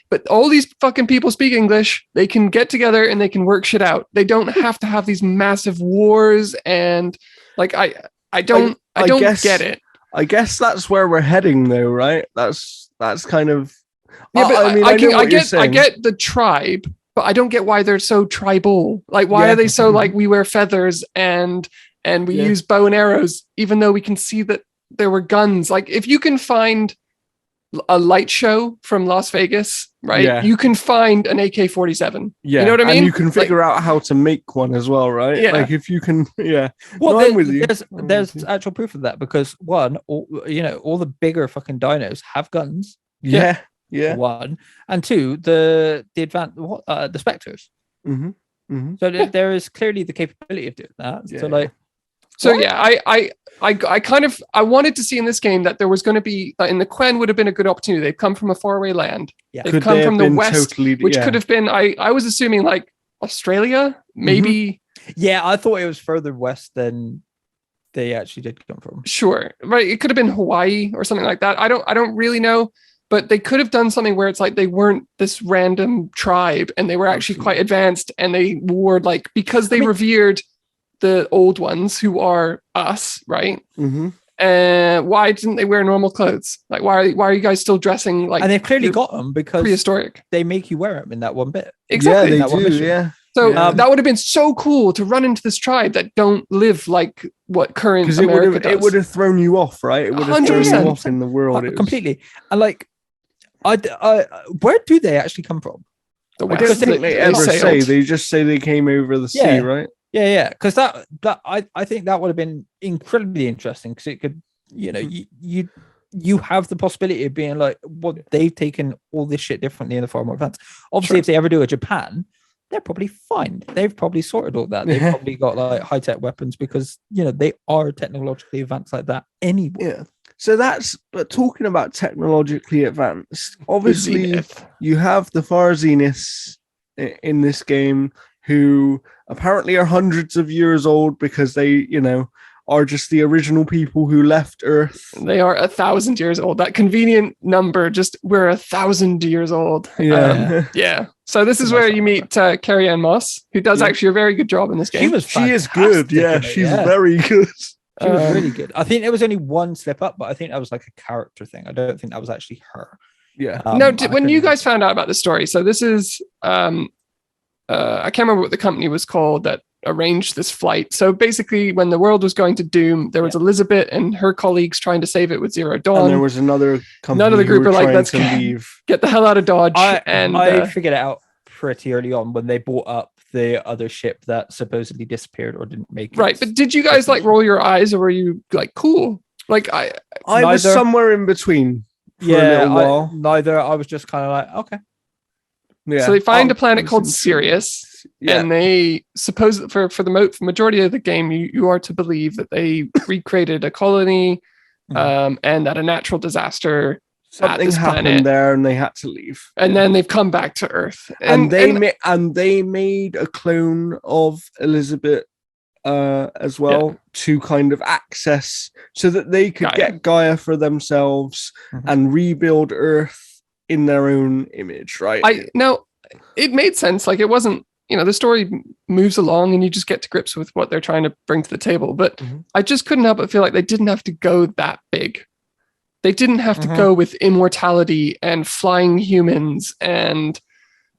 But all these fucking people speak English. They can get together and they can work shit out. They don't have to have these massive wars. And like, I don't get it. I guess that's where we're heading, though, right? That's kind of. Yeah, but I get the tribe, but I don't get why they're so tribal. Like, why are they so like we wear feathers and we use bow and arrows, even though we can see that there were guns. Like, if you can find a light show from Las Vegas, right? Yeah. You can find an AK-47. Yeah. You know what I mean? And you can figure out how to make one as well, right? Yeah. Like if you can, Well, I'm with you. There's actual proof of that because all the bigger fucking dinos have guns. Yeah. Yeah. One and two, the advanced the Spectres. Mm-hmm. Mm-hmm. So there is clearly the capability of doing that. Yeah. So like. So I kind of wanted to see in this game that there was going to be in the Quen would have been a good opportunity. They've come from a faraway land. Yeah. They've come from the west, which could have been. I was assuming like Australia, maybe. Mm-hmm. Yeah, I thought it was further west than they actually did come from. Sure, right. It could have been Hawaii or something like that. I don't really know, but they could have done something where it's like they weren't this random tribe and they were actually quite advanced and they wore like because they revered the old ones who are us, right? Mm-hmm. Why didn't they wear normal clothes? Like, why are you guys still dressing like? And they've clearly got them because prehistoric. They make you wear them in that one bit. Exactly, yeah, they do. Yeah. So that would have been so cool to run into this tribe that don't live like what current America does. It would have thrown you off, right? It would have thrown you off in the world. Completely. And like, where do they actually come from? I don't think they ever say. They just say they came over the sea, right? Yeah, because that I think that would have been incredibly interesting because it could, you have the possibility of being like, well, they've taken all this shit differently in the far more advanced. Obviously, if they ever do a Japan, they're probably fine. They've probably sorted all that. They've probably got like high tech weapons because they are technologically advanced like that anyway. Yeah. So but talking about technologically advanced, obviously you have the Far Zeniths in this game who apparently are hundreds of years old because they, are just the original people who left Earth. They are 1,000 years old. That convenient number, just we're 1,000 years old. Yeah. Yeah. So this is where you meet Carrie Ann Moss, who does actually a very good job in this game. She is good. Yeah, she's very good. She was really good. I think there was only one slip up, but I think that was like a character thing. I don't think that was actually her. Yeah. When you guys found out about the story, so this is I can't remember what the company was called that arranged this flight. So basically, when the world was going to doom, there was Elizabeth and her colleagues trying to save it with Zero Dawn. And there was another company. None of the group who are like, let's leave. Get the hell out of Dodge. I figured it out pretty early on when they bought up the other ship that supposedly disappeared or didn't make it. Right, but did you guys like roll your eyes, or were you like cool? Like I was somewhere in between. For a little while. Neither. I was just kind of like, okay. Yeah. So they find a planet called Sirius, and they suppose that for the majority of the game, you are to believe that they recreated a colony, and that a natural disaster something happened there, and they had to leave. And then they've come back to Earth, and they made a clone of Elizabeth as well to kind of access so that they could get Gaia for themselves and rebuild Earth in their own image, right? Now it made sense. Like, it wasn't, the story moves along and you just get to grips with what they're trying to bring to the table. But I just couldn't help but feel like they didn't have to go that big. They didn't have to go with immortality and flying humans and,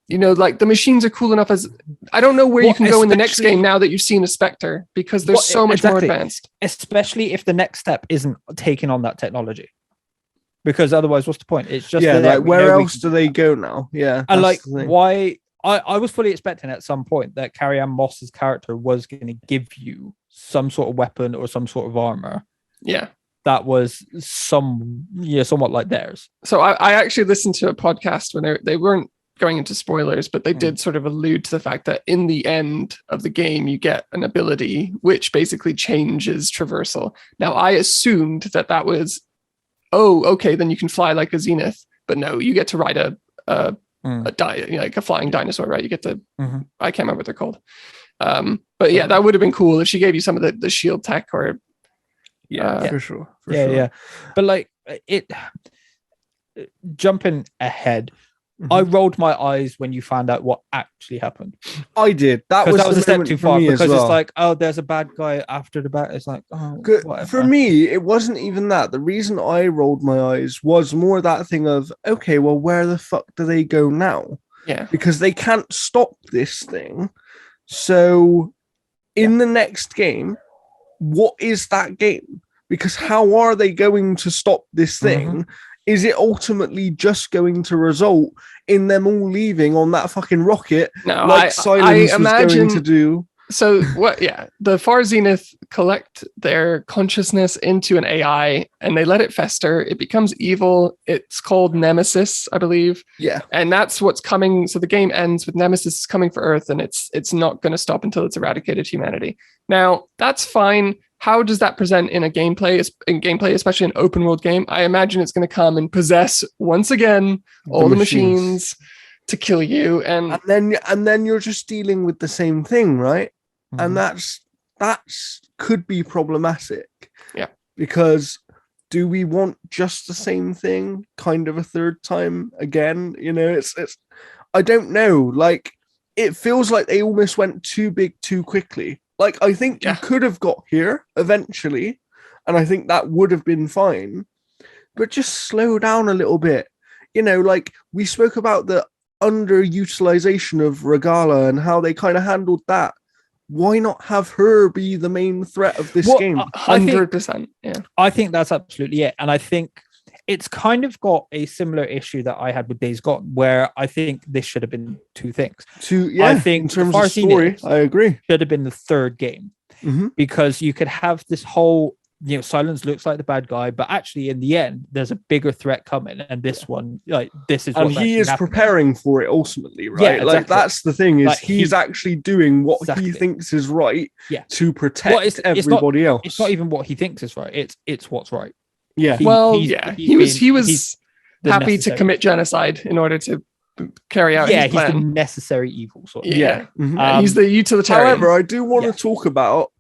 like the machines are cool enough as I don't know where you can go in the next game now that you've seen a Spectre, because they're so much more advanced. Especially if the next step isn't taking on that technology. Because otherwise, what's the point? It's just where else do they go now? Yeah. And like, why I was fully expecting at some point that Carrie Ann Moss's character was going to give you some sort of weapon or some sort of armor. Yeah. That was somewhat like theirs. So I actually listened to a podcast when they weren't going into spoilers, but they did sort of allude to the fact that in the end of the game, you get an ability which basically changes traversal. Now, I assumed that was, then you can fly like a Zenith, but no, you get to ride like a flying dinosaur, right? You get to, I can't remember what they're called. But yeah, that would have been cool if she gave you some of the shield tech or. For sure. Yeah. But like jumping ahead, I rolled my eyes when you found out what actually happened. I did. That was a step too far because it's like, there's a bad guy after the bat. It's like, for me, it wasn't even that. The reason I rolled my eyes was more that thing of, okay, well, where the fuck do they go now? Yeah. Because they can't stop this thing. So in the next game, what is that game? Because how are they going to stop this thing? Is it ultimately just going to result in them all leaving on that fucking rocket like Silence was going to do? So what? Yeah, the Far Zenith collect their consciousness into an AI and they let it fester. It becomes evil. It's called Nemesis, I believe. Yeah, and that's what's coming. So the game ends with Nemesis coming for Earth, and it's not going to stop until it's eradicated humanity. Now that's fine. How does that present in gameplay, especially an open world game? I imagine it's going to come and possess once again all the machines to kill you, and then you're just dealing with the same thing, right? And that's could be problematic. Yeah, because do we want just the same thing kind of a third time again? It's I don't know. Like, it feels like they almost went too big too quickly. Like, I think you could have got here eventually, and I think that would have been fine, but just slow down a little bit. Like, we spoke about the underutilization of Regala and how they kind of handled that. Why not have her be the main threat of this game? 100%. Yeah. I think that's absolutely it. And I think it's kind of got a similar issue that I had with Days Gone, where I think this should have been two things. I think in terms of story, I agree. Should have been the third game, because you could have this whole, Silence looks like the bad guy, but actually in the end, there's a bigger threat coming, and this one, like, this is, and he is preparing for it ultimately, right? Yeah, exactly. Like, that's the thing is, like, he's actually doing what he thinks is right, to protect everybody else. It's not even what he thinks is right; it's what's right. Yeah. He was happy to commit genocide in order to carry out his plan. He's the necessary evil sort of. Yeah. He's the utilitarian. However, I do want to talk about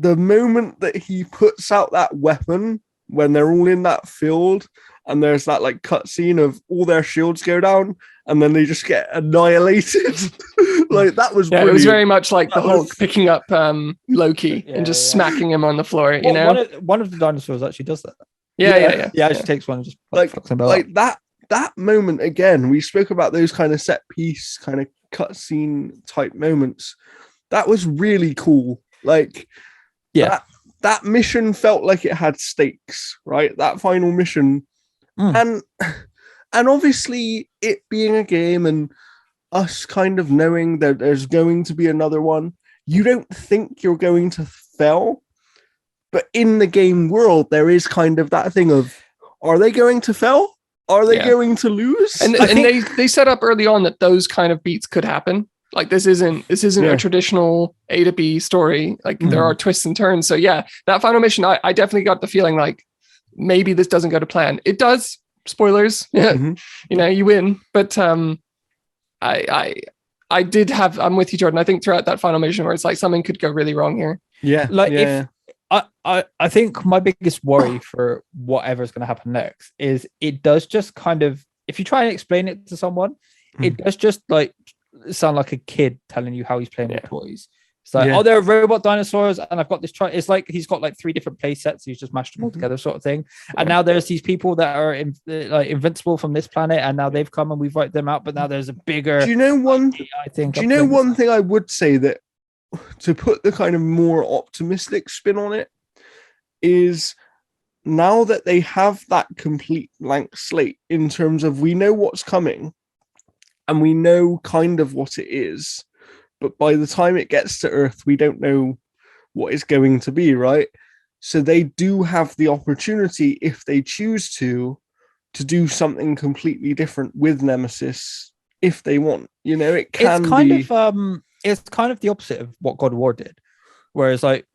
the moment that he puts out that weapon when they're all in that field and there's that like cutscene of all their shields go down and then they just get annihilated. Like that was Yeah, brilliant. it was very much like the That Hulk was- picking up Loki and just smacking him on the floor, you know? One of the dinosaurs actually does that. Yeah. Yeah, she takes one and just like fucks him up. like that moment again. We spoke about those kind of set piece, kind of cutscene type moments. That was really cool. Like, Yeah. that mission felt like it had stakes, right? That final mission, and obviously it being a game and us kind of knowing that there's going to be another one. You don't think you're going to fail, but in the game world, there is kind of that thing of, are they going to fail? Are they going to lose? And they set up early on that those kind of beats could happen. Like this isn't a traditional A to B story. Like there are twists and turns. So yeah, that final mission, I definitely got the feeling like maybe this doesn't go to plan. It does. Spoilers. Yeah, you know, you win. But I did have. I'm with you, Jordan. I think throughout that final mission where it's like something could go really wrong here. Yeah, like if I think my biggest worry for whatever's going to happen next is it does just kind of, if you try and explain it to someone, it does just like sound like a kid telling you how he's playing with toys. It's like, oh, they're robot dinosaurs, and I've got this. It's like he's got like 3 different play sets. He's just mashed them all together, sort of thing. And now there's these people that are like invincible from this planet, and now they've come and we've wiped them out. But now there's a bigger. Do you know one? I think. Do you know one thing I would say that to put the kind of more optimistic spin on it is now that they have that complete blank slate in terms of we know what's coming and we know kind of what it is, but by the time it gets to Earth, we don't know what it's going to be, right? So they do have the opportunity, if they choose to do something completely different with Nemesis if they want. You know, it can it's kind of the opposite of what God of War did, whereas like,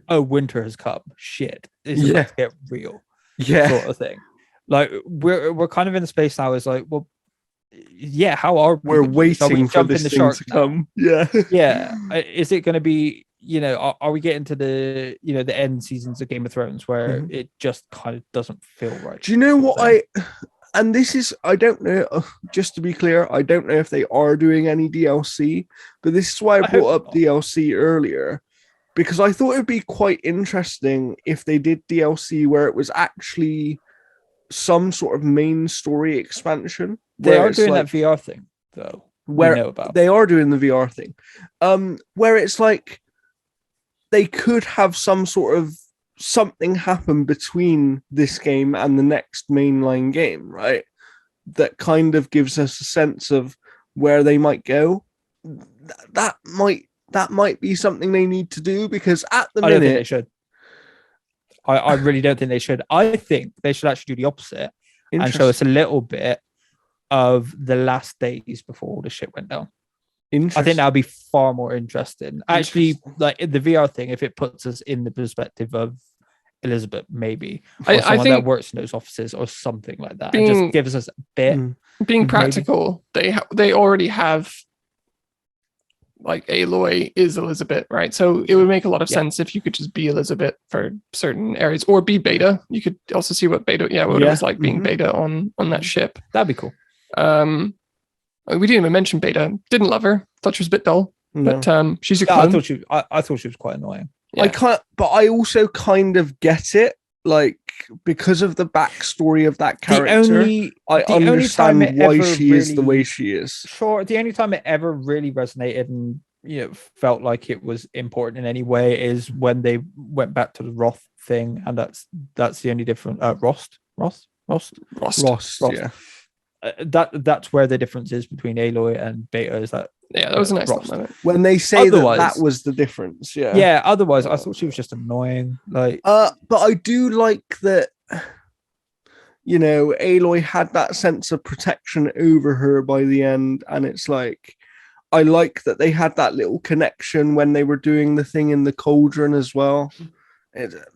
oh, winter has come. Shit, it's about to get real. Sort of thing. Like we're kind of in the space now. Is like, well, yeah. How are we're waiting for this thing to come? Yeah. Is it going to be? You know, are we getting to the the end seasons of Game of Thrones where it just kind of doesn't feel right? Do you know what and this is, I don't know, just to be clear, I don't know if they are doing any DLC, but this is why I brought up DLC earlier, because I thought it'd be quite interesting if they did DLC where it was actually some sort of main story expansion. They are doing that VR thing, though. Where we know about. They are doing the VR thing, where it's like they could have some sort of something happen between this game and the next mainline game, right? That kind of gives us a sense of where they might go. That might be something they need to do, because at the minute, don't think they should. I really don't think they should. I think they should actually do the opposite and show us a little bit of the last days before all the shit went down. I think that would be far more interesting. Actually, like in the VR thing, if it puts us in the perspective of Elizabeth, maybe, or someone that works in those offices or something like that, and just gives us a bit. Being practical, they already have, like, Aloy is Elizabeth, right? So it would make a lot of sense if you could just be Elizabeth for certain areas, or be Beta. You could also see what Beta, what it was like being Beta on that ship. That'd be cool. We didn't even mention Beta. Didn't love her. Thought she was a bit dull. No. But she's a clone. I thought she was quite annoying. Yeah. But I also kind of get it, like, because of the backstory of that character. I understand why she is the way she is. Sure. The only time it ever really resonated and felt like it was important in any way is when they went back to the Roth thing, and that's the only different. Rost. Yeah. That's where the difference is between Aloy and Beta. Is that that was a nice moment. When they say that was the difference. Yeah. Otherwise, I thought she was just annoying. Like, but I do like that. Aloy had that sense of protection over her by the end, and it's like, I like that they had that little connection when they were doing the thing in the cauldron as well.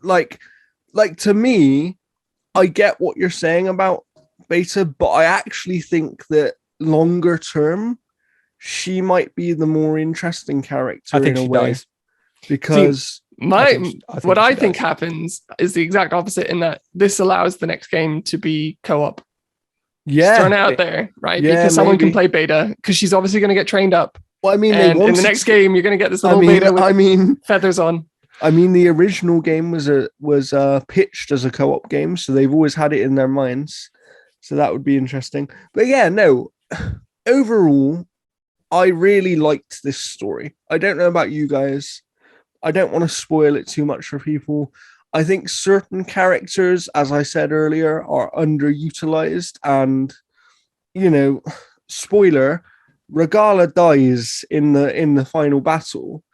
Like to me, I get what you're saying about Beta, but I actually think that longer term, she might be the more interesting character in a way. Dies. Because What I think happens is the exact opposite, in that this allows the next game to be co-op. Just throwing it out there, right? Yeah, because someone can maybe. play beta, because she's obviously going to get trained up. Well, I mean, And in the next game, you're going to get this little beta with feathers on. I mean, the original game was pitched as a co-op game, so they've always had it in their minds. So that would be interesting. But yeah, no. Overall, I really liked this story. I don't know about you guys. I don't want to spoil it too much for people. I think certain characters, as I said earlier, are underutilized, and spoiler, Regala dies in the final battle,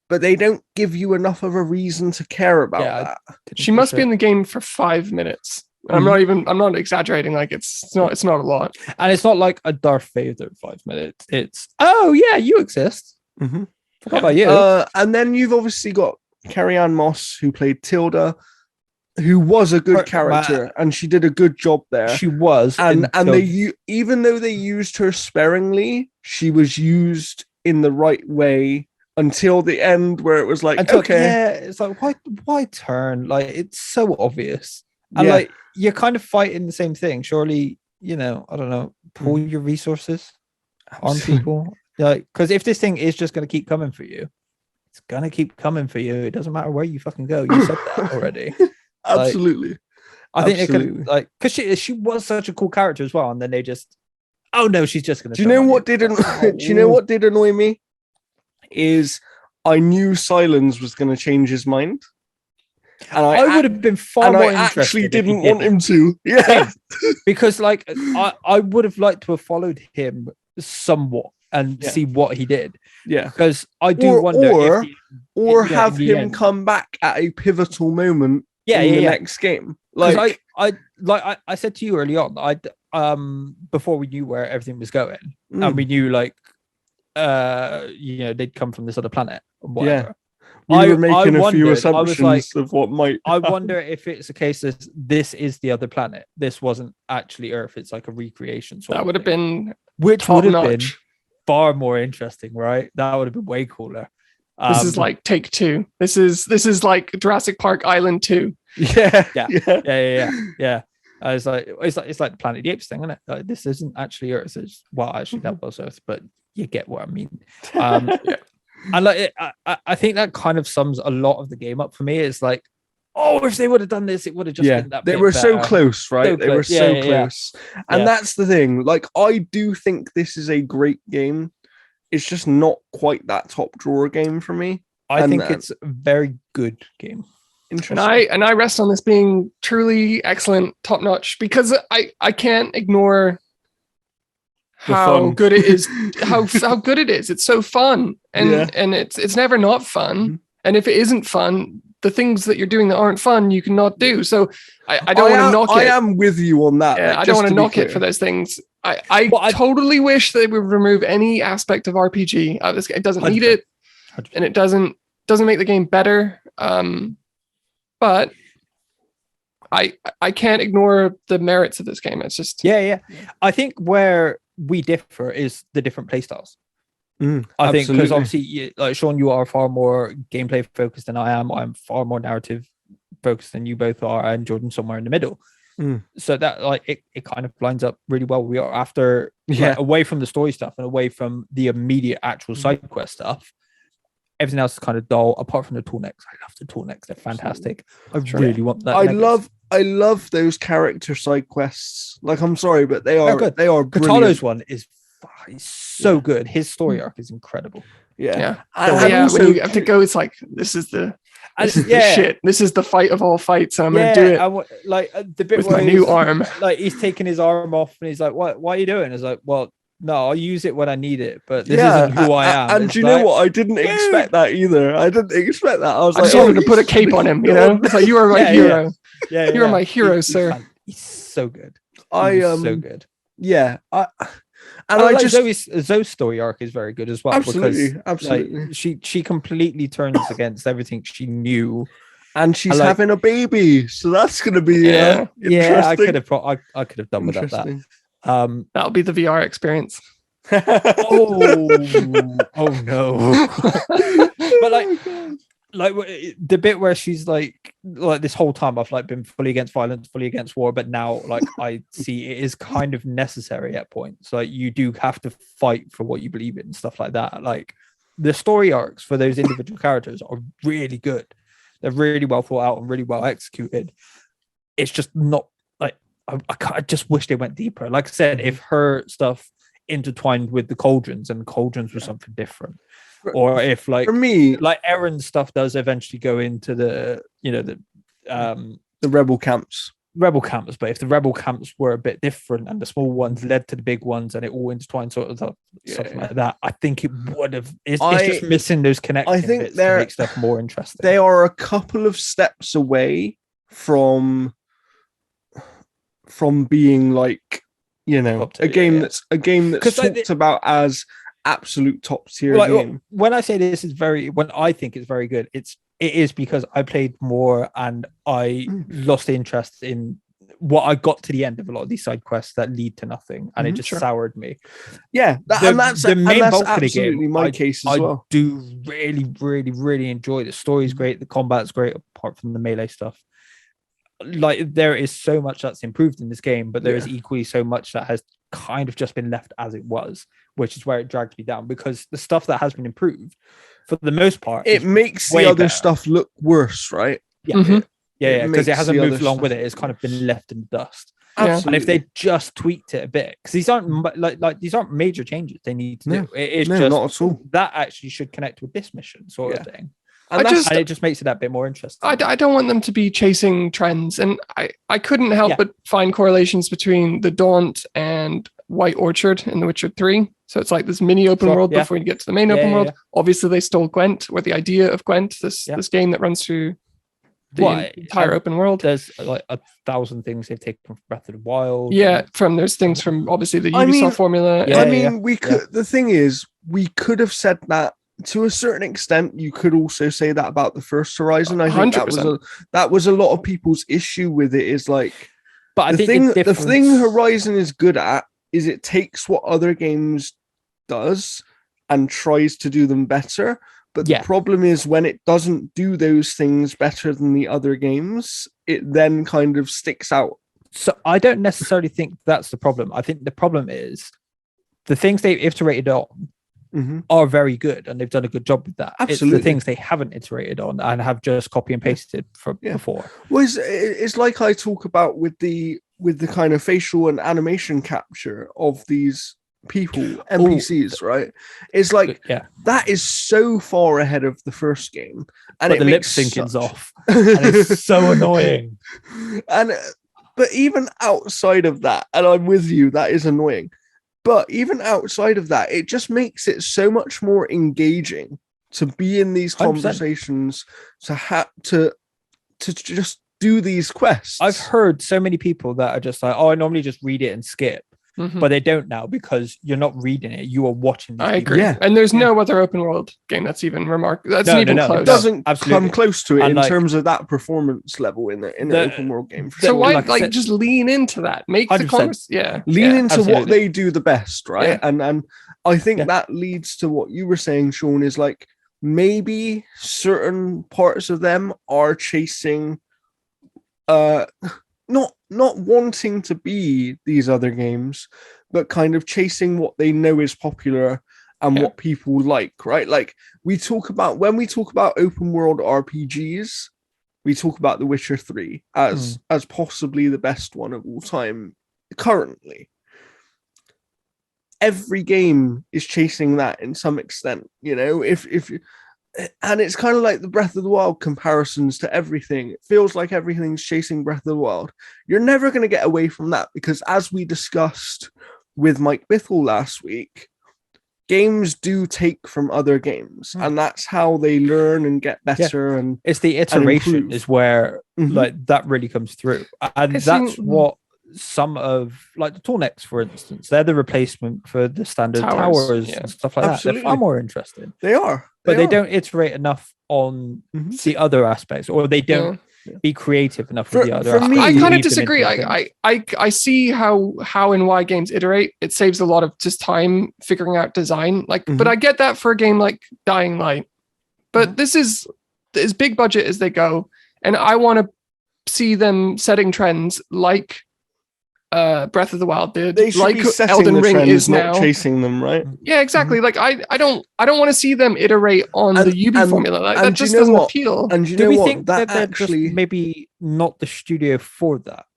but they don't give you enough of a reason to care about that. She must be in the game for 5 minutes. Mm-hmm. I'm not exaggerating. Like it's not a lot. And it's not like a Darth Vader 5 minutes. It's, oh yeah, you exist. Mm-hmm. Forgot about you. And then you've obviously got Carrie-Anne Moss, who played Tilda, who was a good character, and she did a good job there. She was, and even though they used her sparingly, she was used in the right way until the end, where it was like, it's like why turn? Like it's so obvious, and like you're kind of fighting the same thing. Surely, I don't know, pool your resources on people, like because if this thing is just going to keep coming for you, it's gonna keep coming for you. It doesn't matter where you fucking go. You said that already. Absolutely. I think they could, like, because she was such a cool character as well, and then they just, oh no, she's just gonna. Do you know what did annoy me? Is I knew Silence was going to change his mind, and I would have been far more interested. I actually didn't want him to. Yeah, because like I would have liked to have followed him somewhat and see what he did. Yeah, because I do wonder, or have him come back at a pivotal moment. In the next game. Like I said to you early on, before we knew where everything was going, and we knew like they'd come from this other planet or whatever. We were making a few assumptions of what might happen. I wonder if it's a case that this is the other planet. This wasn't actually Earth, it's like a recreation. That would have been been far more interesting, right? That would have been way cooler. This is like Take Two. This is like Jurassic Park Island 2. Yeah. It's like the Planet of the Apes thing, isn't it? Like, this isn't actually Earth. Actually that was Earth, but you get what I mean. And like I think that kind of sums a lot of the game up for me. It's like, if they would have done this, it would have just been that. They were so close, right? They were so close, and that's the thing. Like, I do think this is a great game. It's just not quite that top drawer game for me. I think it's a very good game. Interesting. And I rest on this being truly excellent, top notch, because I can't ignore how good it is. how good it is. It's so fun, and it's never not fun. Mm-hmm. And if it isn't fun, the things that you're doing that aren't fun, you cannot do. So I don't want to knock it. I am with you on that. Yeah, I don't want to knock it for those things. I totally wish they would remove any aspect of RPG out of this game. It doesn't need it, and it doesn't make the game better. But I can't ignore the merits of this game. It's just I think where we differ is the different playstyles. I think because obviously, like Sean, you are far more gameplay focused than I am. I'm far more narrative focused than you both are, and Jordan somewhere in the middle. So that like it kind of lines up really well. We are after away from the story stuff and away from the immediate actual side quest stuff. Everything else is kind of dull, apart from the tool necks. I love the tool necks; they're fantastic. I really want that. I love those character side quests. Like, I'm sorry, but they are good. They are brilliant. Katalo's one is so good. His story arc is incredible. Yeah. When you have to go, it's like this is the shit. This is the fight of all fights, and I'm going to do it. Like the bit with where my new arm. Like he's taking his arm off, and he's like, "What are you doing?" It's like, "Well, no, I'll use it when I need it, but this isn't who I am." And do you know what? I didn't expect that either. I didn't expect that. I just wanted to put a cape on him. It's like, you are my hero. You are my hero, sir. He's so good. So good. Yeah. Zoe's story arc is very good as well. Absolutely. Like, she completely turns against everything she knew, and she's having a baby, so that's going to be I could have done without that. That'll be the VR experience. oh no! But like, like the bit where she's like this whole time I've like been fully against violence, fully against war, but now like I see it is kind of necessary at points. Like you do have to fight for what you believe in and stuff like that. Like the story arcs for those individual characters are really good. They're really well thought out and really well executed. It's just not like I just wish they went deeper. Like I said, if her stuff intertwined with the cauldrons and cauldrons was something different, or if like For me, like Erin's stuff does eventually go into the the rebel camps. but if the rebel camps were a bit different and the small ones led to the big ones and it all intertwined sort of stuff like that, I think it would have. It's just missing those connecting bits to make stuff more interesting. They are a couple of steps away from being like, you know, a game that's talked about as absolute top tier game. When I say this is when I think it's very good, it is because I played more and I lost interest in what I got to the end of a lot of these side quests that lead to nothing, and it just soured me. Yeah, that's the main bulk of the absolutely game. My case as well. I do really, really, really enjoy the story's great, the combat's great, apart from the melee stuff. Like there is so much that's improved in this game, but there is equally so much that has kind of just been left as it was, which is where it dragged me down, because the stuff that has been improved for the most part, it makes the other stuff look worse, right? Yeah, because it hasn't moved along with it. It's kind of been left in the dust. Absolutely. And if they just tweaked it a bit, because these aren't like these aren't major changes they need to do. It is just not at all. That actually should connect with this mission sort of thing. And it just makes it that bit more interesting. I don't want them to be chasing trends, and I couldn't help but find correlations between the Daunt and White Orchard in The Witcher 3. So it's like this mini open world before you get to the main open world. Obviously, they stole Gwent, or the idea of Gwent, this game that runs through the entire open world. There's like 1,000 things they've taken from Breath of the Wild. Yeah, there's things from obviously the Ubisoft formula. We could. The thing is, we could have said that. To a certain extent, you could also say that about the first Horizon. I think 100%. that was a lot of people's issue with it. Is like, but the thing Horizon is good at is it takes what other games does and tries to do them better. But the problem is when it doesn't do those things better than the other games, it then kind of sticks out. So I don't necessarily think that's the problem. I think the problem is the things they've iterated on are very good, and they've done a good job with that. Absolutely. It's the things they haven't iterated on and have just copy and pasted from before. Well, it's like I talk about with the kind of facial and animation capture of these people, NPCs, right? It's like that is so far ahead of the first game, and the lip syncing's off, and it's so annoying. But even outside of that, and I'm with you, that is annoying. But even outside of that, it just makes it so much more engaging to be in these conversations, 100%. to just do these quests. I've heard so many people that are just like, I normally just read it and skip. But they don't now, because you're not reading it, you are watching. I agree. Yeah. And there's no other open world game that's even remarkable. That's even close. It doesn't come close to it in terms of that performance level in the open world game. So why just lean into that? Make 100%. The commerce, lean into what they do the best, right? Yeah. And I think that leads to what you were saying, Sean, is like maybe certain parts of them are chasing not wanting to be these other games, but kind of chasing what they know is popular and what people like, right? Like when we talk about open world RPGs, we talk about The Witcher 3 as possibly the best one of all time currently. Every game is chasing that in some extent, you know, and it's kind of like the Breath of the Wild comparisons to everything. It feels like everything's chasing Breath of the Wild. You're never going to get away from that, because as we discussed with Mike Bithell last week, games do take from other games, and that's how they learn and get better. And it's the iteration is where like that really comes through, and that's what some of like the Tornex, for instance, they're the replacement for the standard towers and stuff like that. They're far more interesting. They are. But they don't iterate enough on the other aspects, or they don't be creative enough with the other aspects. I kind of disagree. I see how and why games iterate. It saves a lot of just time figuring out design. But I get that for a game like Dying Light. But this is as big budget as they go, and I want to see them setting trends like Breath of the Wild did, They should like be setting Elden the Ring trends, is not now. chasing them, right? Yeah, exactly. Like I don't want to see them iterate on the Ubi formula. Like, that just doesn't appeal. And you Do know we what? think that they're actually just maybe not the studio for that?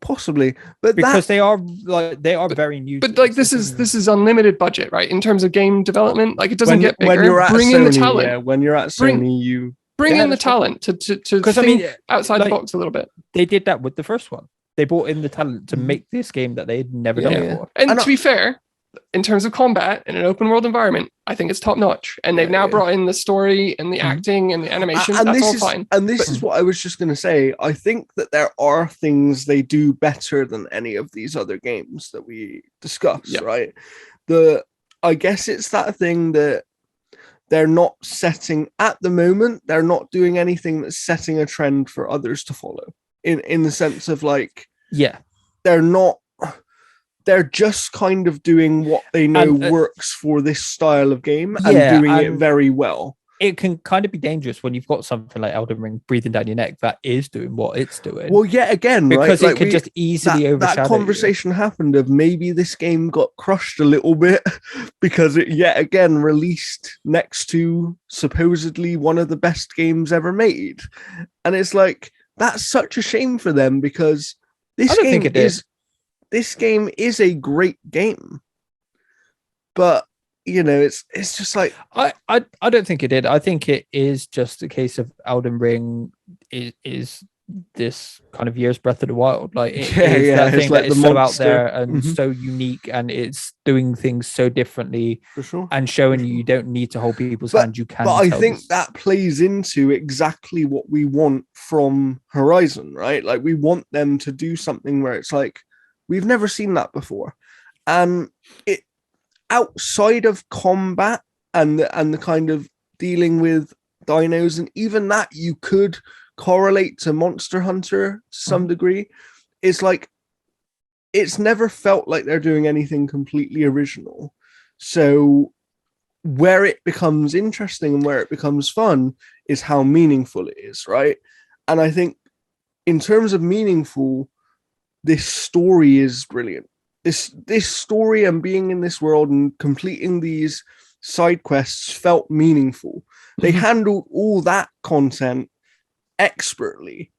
possibly, but Because they are very new. But like this is unlimited budget, right? In terms of game development, like it doesn't when, get bigger. when you're at Bring Sony, in the talent. yeah, when you're at Sony, you bring in the that's right. talent to Because think outside the box a little bit. They did that with the first one. They brought in the talent to make this game that they had never done before. And to be fair, in terms of combat in an open world environment, I think it's top notch. And they've now brought in the story and the acting and the animation. And that's all fine. And this is what I was just going to say. I think that there are things they do better than any of these other games that we discuss, right? I guess it's that thing that they're not setting at the moment. They're not doing anything that's setting a trend for others to follow. In the sense of like, they're just kind of doing what they know works for this style of game and doing it very well. It can kind of be dangerous when you've got something like Elden Ring breathing down your neck that is doing what it's doing. Well, yet again, because right? it can just easily overshadow. That conversation happened of maybe this game got crushed a little bit because it yet again released next to supposedly one of the best games ever made, and it's like that's such a shame for them because this game is a great game, but you know, it's just like I don't think it did. I think it is just a case of Elden Ring is this kind of year's Breath of the Wild. Like it is that thing like that is so out there and so unique, and it's doing things so differently for sure, and showing you don't need to hold people's hand. You can. But I think that plays into exactly what we want from Horizon, right? Like we want them to do something where it's like we've never seen that before, and it outside of combat and the kind of dealing with dinos, and even that you could correlate to Monster Hunter to some degree. It's like it's never felt like they're doing anything completely original. So where it becomes interesting and where it becomes fun is how meaningful it is, right? And I think in terms of meaningful, this story is brilliant. This story and being in this world and completing these side quests felt meaningful. They handled all that content expertly.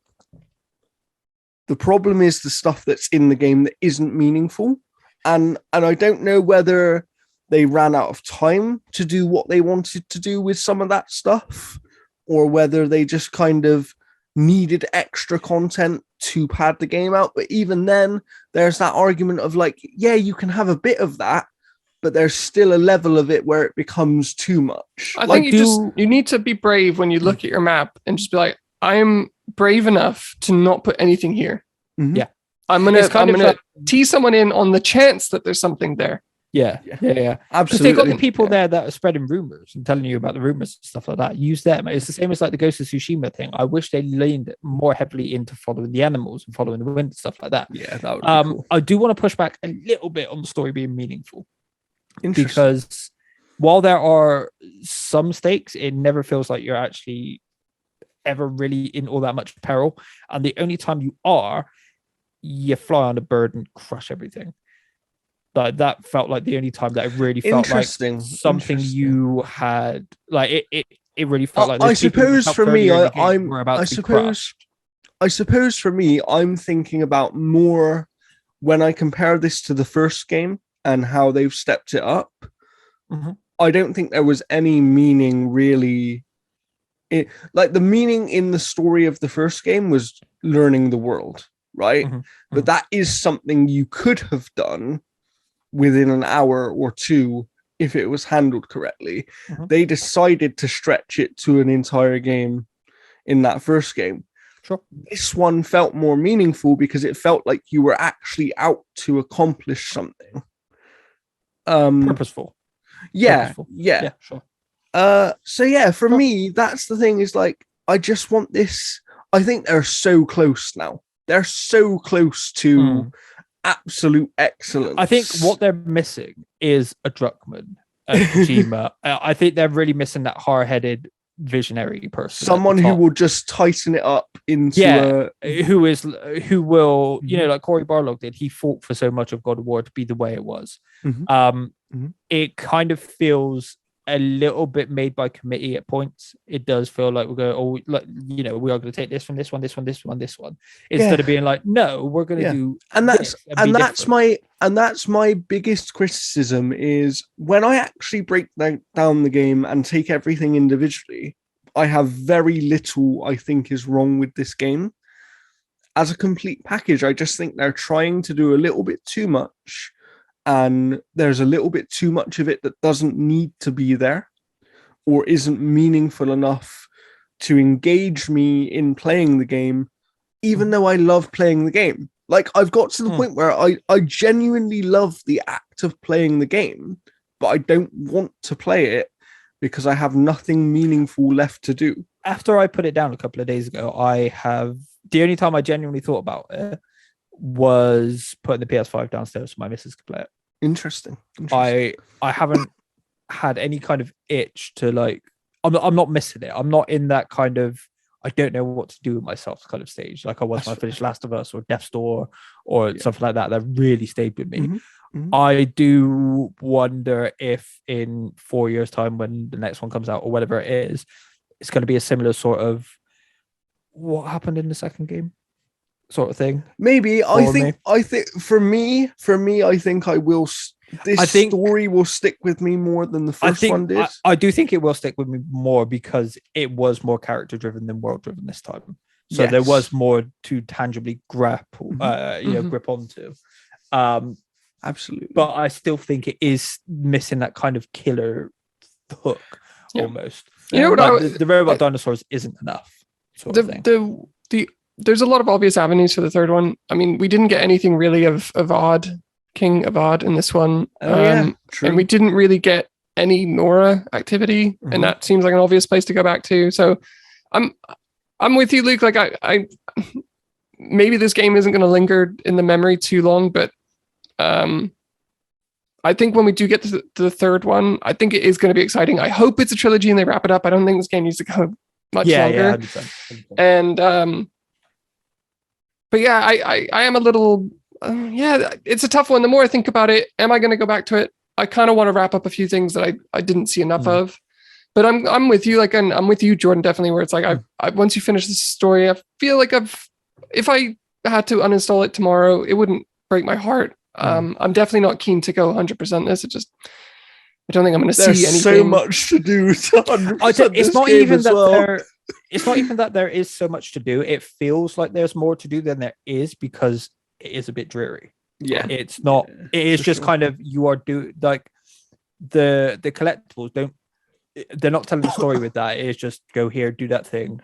The problem is the stuff that's in the game that isn't meaningful, and I don't know whether they ran out of time to do what they wanted to do with some of that stuff, or whether they just kind of needed extra content to pad the game out. But even then, there's that argument of like, yeah, you can have a bit of that, but there's still a level of it where it becomes too much. I think you need to be brave when you look at your map and just be like, I'm brave enough to not put anything here. Yeah. I'm gonna tee someone in on the chance that there's something there. Yeah. Absolutely. Because they've got the people there that are spreading rumors and telling you about the rumors and stuff like that. Use them. It's the same as like the Ghost of Tsushima thing. I wish they leaned more heavily into following the animals and following the wind and stuff like that. Yeah, that would be cool. I do want to push back a little bit on the story being meaningful. Because while there are some stakes, it never feels like you're actually ever really in all that much peril. And the only time you are, you fly on a bird and crush everything. Like that felt like the only time that it really felt like something you had. Like it really felt like. I suppose for me, I suppose for me, I'm thinking about more when I compare this to the first game and how they've stepped it up. I don't think there was any meaning really. Like the meaning in the story of the first game was learning the world, right? But that is something you could have done within an hour or two if it was handled correctly. They decided to stretch it to an entire game in that first game. This one felt more meaningful because it felt like you were actually out to accomplish something. Purposeful. Yeah. Sure. So yeah, for me, that's the thing is like, I just want this. I think they're so close now. They're so close to absolute excellence. I think what they're missing is a Druckmann, a Kojima. I think they're really missing that hard-headed visionary person. Someone who will just tighten it up into who will, Mhm. like Cory Barlog did. He fought for so much of God of War to be the way it was. Mhm. It kind of feels a little bit made by committee at points. It does feel like we are going to take this from this one, this one, instead of being like, no, we're going to do that's my biggest criticism is when I actually break down the game and take everything individually, I have very little I think is wrong with this game. As a complete package, I just think they're trying to do a little bit too much, and there's a little bit too much of it that doesn't need to be there or isn't meaningful enough to engage me in playing the game, even though I love playing the game. Like, I've got to the point where I genuinely love the act of playing the game, but I don't want to play it because I have nothing meaningful left to do. After I put it down a couple of days ago, the only time I genuinely thought about it was putting the PS5 downstairs so my missus could play it. Interesting. I haven't had any kind of itch to, like, I'm not missing it. I'm not in that kind of I don't know what to do with myself kind of stage, like I was when I finished Last of Us or Death's Door or something like that. That really stayed with me. Mm-hmm. I do wonder if in 4 years' time, when the next one comes out or whatever it is, it's going to be a similar sort of what happened in the second game sort of thing. Maybe. I think for me, I think I will. Story will stick with me more than the first one did. I do think it will stick with me more because it was more character driven than world driven this time. So there was more to tangibly grip onto. Absolutely. But I still think it is missing that kind of killer hook almost. You know what? Like the robot dinosaurs isn't enough. Sort of thing. There's a lot of obvious avenues for the third one. I mean, we didn't get anything really of King Avad in this one. True. And we didn't really get any Nora activity, and that seems like an obvious place to go back to. So I'm with you, Luke. Like I maybe this game isn't going to linger in the memory too long, but I think when we do get to the third one, I think it is going to be exciting. I hope it's a trilogy and they wrap it up. I don't think this game needs to go much longer. Yeah, 100%. And but yeah, I am a little it's a tough one. The more I think about it, am I going to go back to it? I kind of want to wrap up a few things that I didn't see enough of. But I'm with you, like, and I'm with you, Jordan, definitely, where it's like I once you finish this story, I feel like if I had to uninstall it tomorrow, it wouldn't break my heart. I'm definitely not keen to go 100% this. I don't think I'm going to see anything. There's so much to do. It's not even that it's not even that there is so much to do. It feels like there's more to do than there is because it is a bit dreary. Yeah, it's not. It is just kind of you are doing like the collectibles. They're not telling the story with that. It's just go here, do that thing.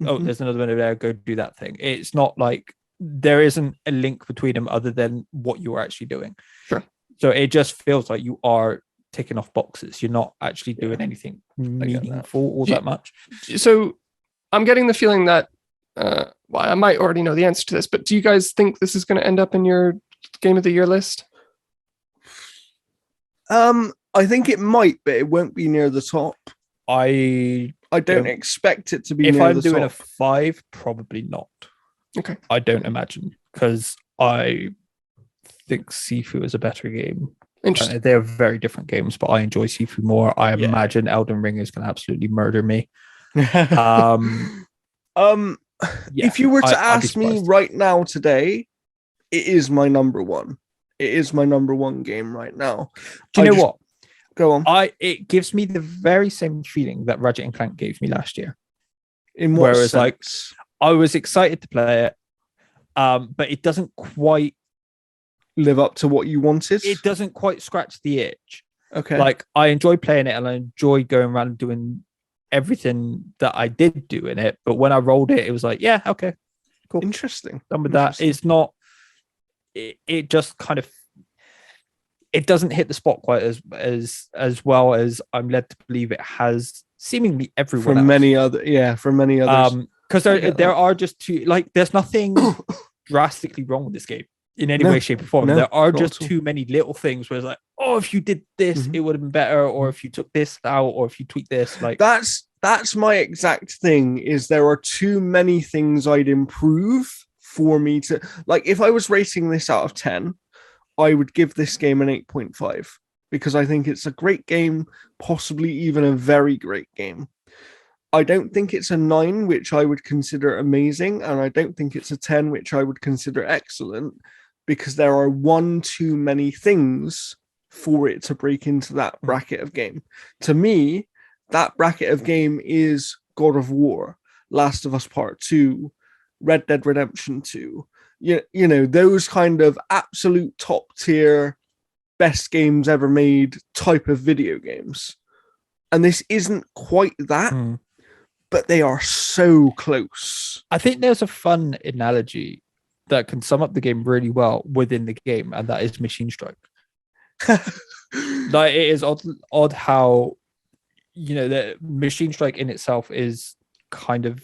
Oh, there's another one over there. Go do that thing. It's not like there isn't a link between them other than what you are actually doing. Sure. So it just feels like you are ticking off boxes. You're not actually doing anything meaningful or that much. So I'm getting the feeling that I might already know the answer to this, but do you guys think this is going to end up in your Game of the Year list? I think it might, but it won't be near the top. I don't expect it to be. If near I'm the doing top. a 5, probably not. Okay. I don't imagine because I think Sifu is a better game. Interesting. They're very different games, but I enjoy Sifu more. I imagine Elden Ring is going to absolutely murder me. If you were to ask me right now today, it is my number one. It is my number one game right now. Do you know what? Go on. It gives me the very same feeling that Ratchet and Clank gave me last year. In what Whereas, sense? I was excited to play it, but it doesn't quite live up to what you wanted. It doesn't quite scratch the itch. Okay. Like I enjoy playing it and I enjoy going around and doing everything that I did do in it. But when I rolled it, it was like, yeah, okay, cool. Interesting. Done with that. It's not. It just kind of. It doesn't hit the spot quite as well as I'm led to believe it has. Seemingly everyone from else. many others. Because there are just two. Like, there's nothing drastically wrong with this game in any way, shape, or form. There are just too many little things where it's like, oh, if you did this, it would have been better, or if you took this out, or if you tweaked this, like that's that's my exact thing. Is there are too many things I'd improve for me to like. If I was rating this out of 10, I would give this game an 8.5 because I think it's a great game, possibly even a very great game. I don't think it's a 9, which I would consider amazing, and I don't think it's a 10, which I would consider excellent, because there are one too many things for it to break into that bracket of game. To me, that bracket of game is God of War, Last of Us Part 2, Red Dead Redemption 2. You know, those kind of absolute top tier, best games ever made type of video games. And this isn't quite that, but they are so close. I think there's a fun analogy that can sum up the game really well within the game, and that is Machine Strike. Like, it is odd how, you know, the Machine Strike in itself is kind of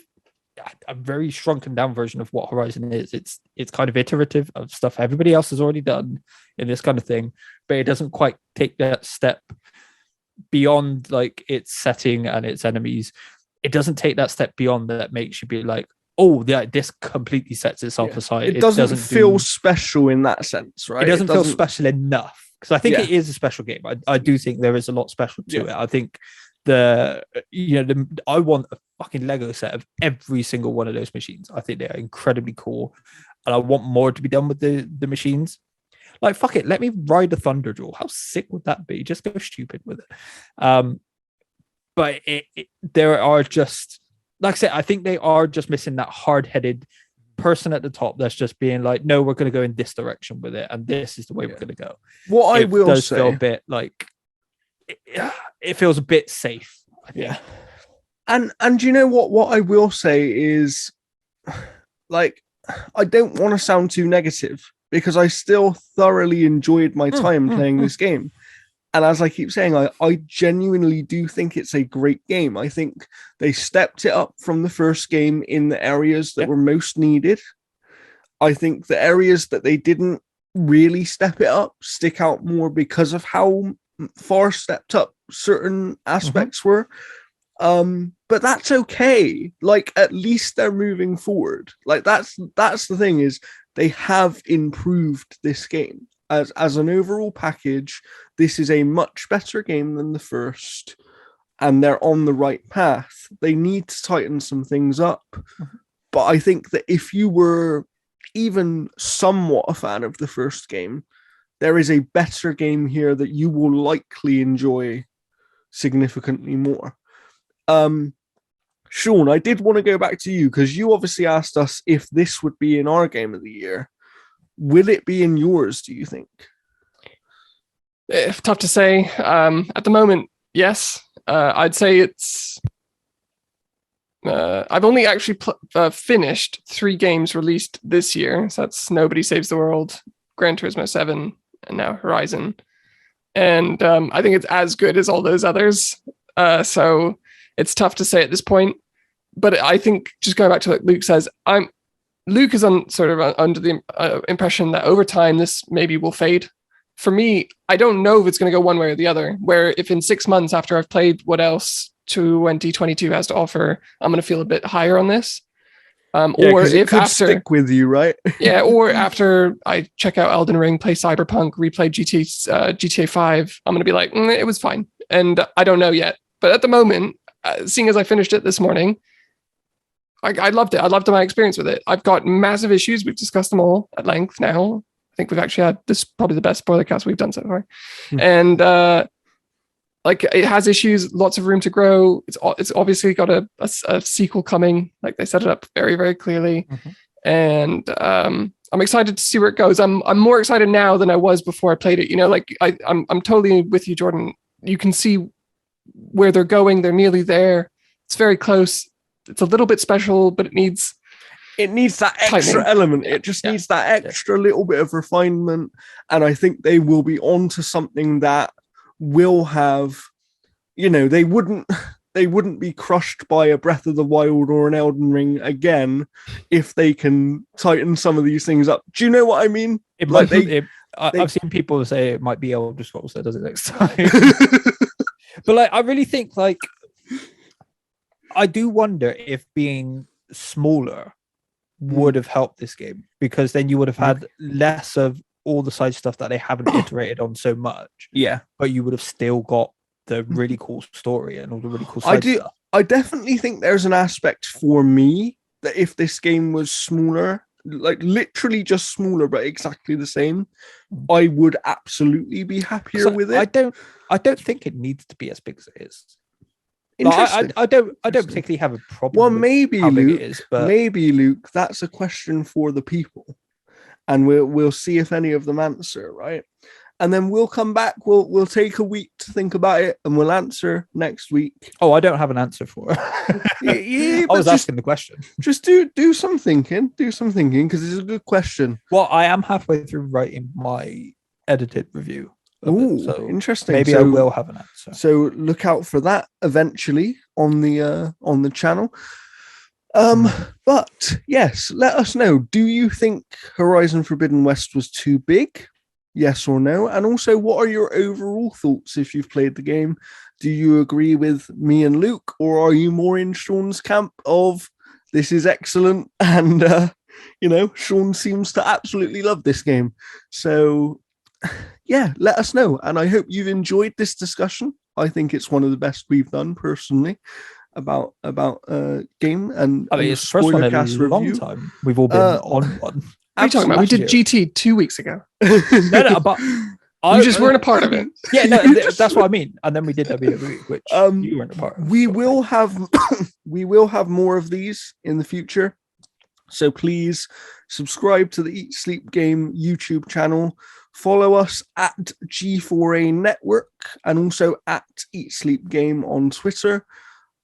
a very shrunken down version of what Horizon is. It's kind of iterative of stuff everybody else has already done in this kind of thing, but it doesn't quite take that step beyond like its setting and its enemies. It doesn't take that step beyond that makes you be like, oh, this completely sets itself aside. It doesn't feel special in that sense, right? It doesn't feel special enough, because I think it is a special game. I do think there is a lot special to it. I think I want a fucking Lego set of every single one of those machines. I think they are incredibly cool, and I want more to be done with the machines. Like, fuck it, let me ride the Thunderjaw. How sick would that be? Just go stupid with it. But there are just, like I said, I think they are just missing that hard-headed person at the top that's just being like, no, we're going to go in this direction with it, and this is the way we're going to go. What I will say, feel a bit like it feels a bit safe. Yeah. And you know what I will say is, like, I don't want to sound too negative because I still thoroughly enjoyed my time playing this game. And as I keep saying, I genuinely do think it's a great game. I think they stepped it up from the first game in the areas that were most needed. I think the areas that they didn't really step it up stick out more because of how far stepped up certain aspects were. But that's okay. Like, at least they're moving forward. Like, that's the thing, is they have improved this game. As an overall package, this is a much better game than the first, and they're on the right path. They need to tighten some things up. But I think that if you were even somewhat a fan of the first game, there is a better game here that you will likely enjoy significantly more. Sean, I did want to go back to you because you obviously asked us if this would be in our game of the year. Will it be in yours, do you think? Tough to say. At the moment, yes. I'd say it's... I've only actually finished 3 games released this year. So that's Nobody Saves the World, Gran Turismo 7, and now Horizon. And I think it's as good as all those others. So it's tough to say at this point. But I think, just going back to what Luke says, Luke is under the impression that over time this maybe will fade. For me, I don't know if it's going to go one way or the other, where if in 6 months after I've played what else 2022 has to offer, I'm going to feel a bit higher on this. Or if could after stick with you, right? or after I check out Elden Ring, play Cyberpunk, replay GTA 5, I'm going to be like, it was fine. And I don't know yet. But at the moment, seeing as I finished it this morning, I loved it. I loved my experience with it. I've got massive issues. We've discussed them all at length now. I think we've actually had this probably the best Spoilercast we've done so far. And like, it has issues, lots of room to grow. It's obviously got a sequel coming. Like, they set it up very, very clearly. And I'm excited to see where it goes. I'm more excited now than I was before I played it. You know, like, I'm totally with you, Jordan. You can see where they're going. They're nearly there. It's very close. It's a little bit special, but it needs that extra element. It just needs that extra little bit of refinement. And I think they will be onto something that will have, you know, they wouldn't be crushed by a Breath of the Wild or an Elden Ring again if they can tighten some of these things up. Do you know what I mean? I've seen people say it might be Elder Scrolls that does it next time. But like, I really think, like, I do wonder if being smaller would have helped this game, because then you would have had less of all the side stuff that they haven't iterated on so much. Yeah, But you would have still got the really cool story and all the really cool side stuff. I definitely think there's an aspect for me that if this game was smaller, like literally just smaller but exactly the same, I would absolutely be happier with it. I don't think it needs to be as big as it is. Interesting. I don't particularly have a problem. Well, with maybe how big Luke, it is, but maybe Luke, that's a question for the people, and we'll see if any of them answer, right? And then we'll come back. We'll take a week to think about it, and we'll answer next week. I don't have an answer for it. Yeah, I was asking the question. Just do some thinking. Do some thinking, because it's a good question. Well, I am halfway through writing my edited review. Oh, so interesting. Maybe I will have an answer. So look out for that eventually on the channel. But yes, let us know. Do you think Horizon Forbidden West was too big? Yes or no? And also, what are your overall thoughts if you've played the game? Do you agree with me and Luke, or are you more in Sean's camp of this is excellent and Sean seems to absolutely love this game? So yeah, let us know. And I hope you've enjoyed this discussion. I think it's one of the best we've done personally about game and I mean, it's the first one in a long time. We've all been on one. What are you talking about? We did GT 2 weeks ago. No, but you just weren't a part of it. Yeah, no, that's what I mean. And then we did WWE, which you weren't a part of. We will have more of these in the future. So please subscribe to the Eat Sleep Game YouTube channel. Follow us at G4A Network and also at Eat Sleep Game on Twitter.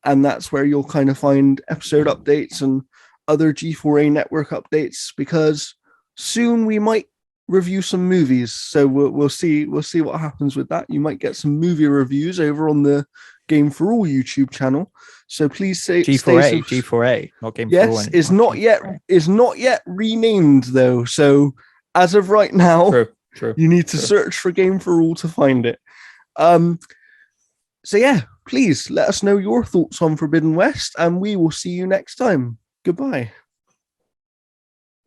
And that's where you'll kind of find episode updates and other G4A Network updates, because soon we might review some movies. So we'll see what happens with that. You might get some movie reviews over on the Game for All YouTube channel. So please say G4A, not Game for All. Yes, is not yet renamed though. So as of right now, True. You need to search for Game for All to find it. So yeah, please let us know your thoughts on Forbidden West, and we will see you next time. Goodbye.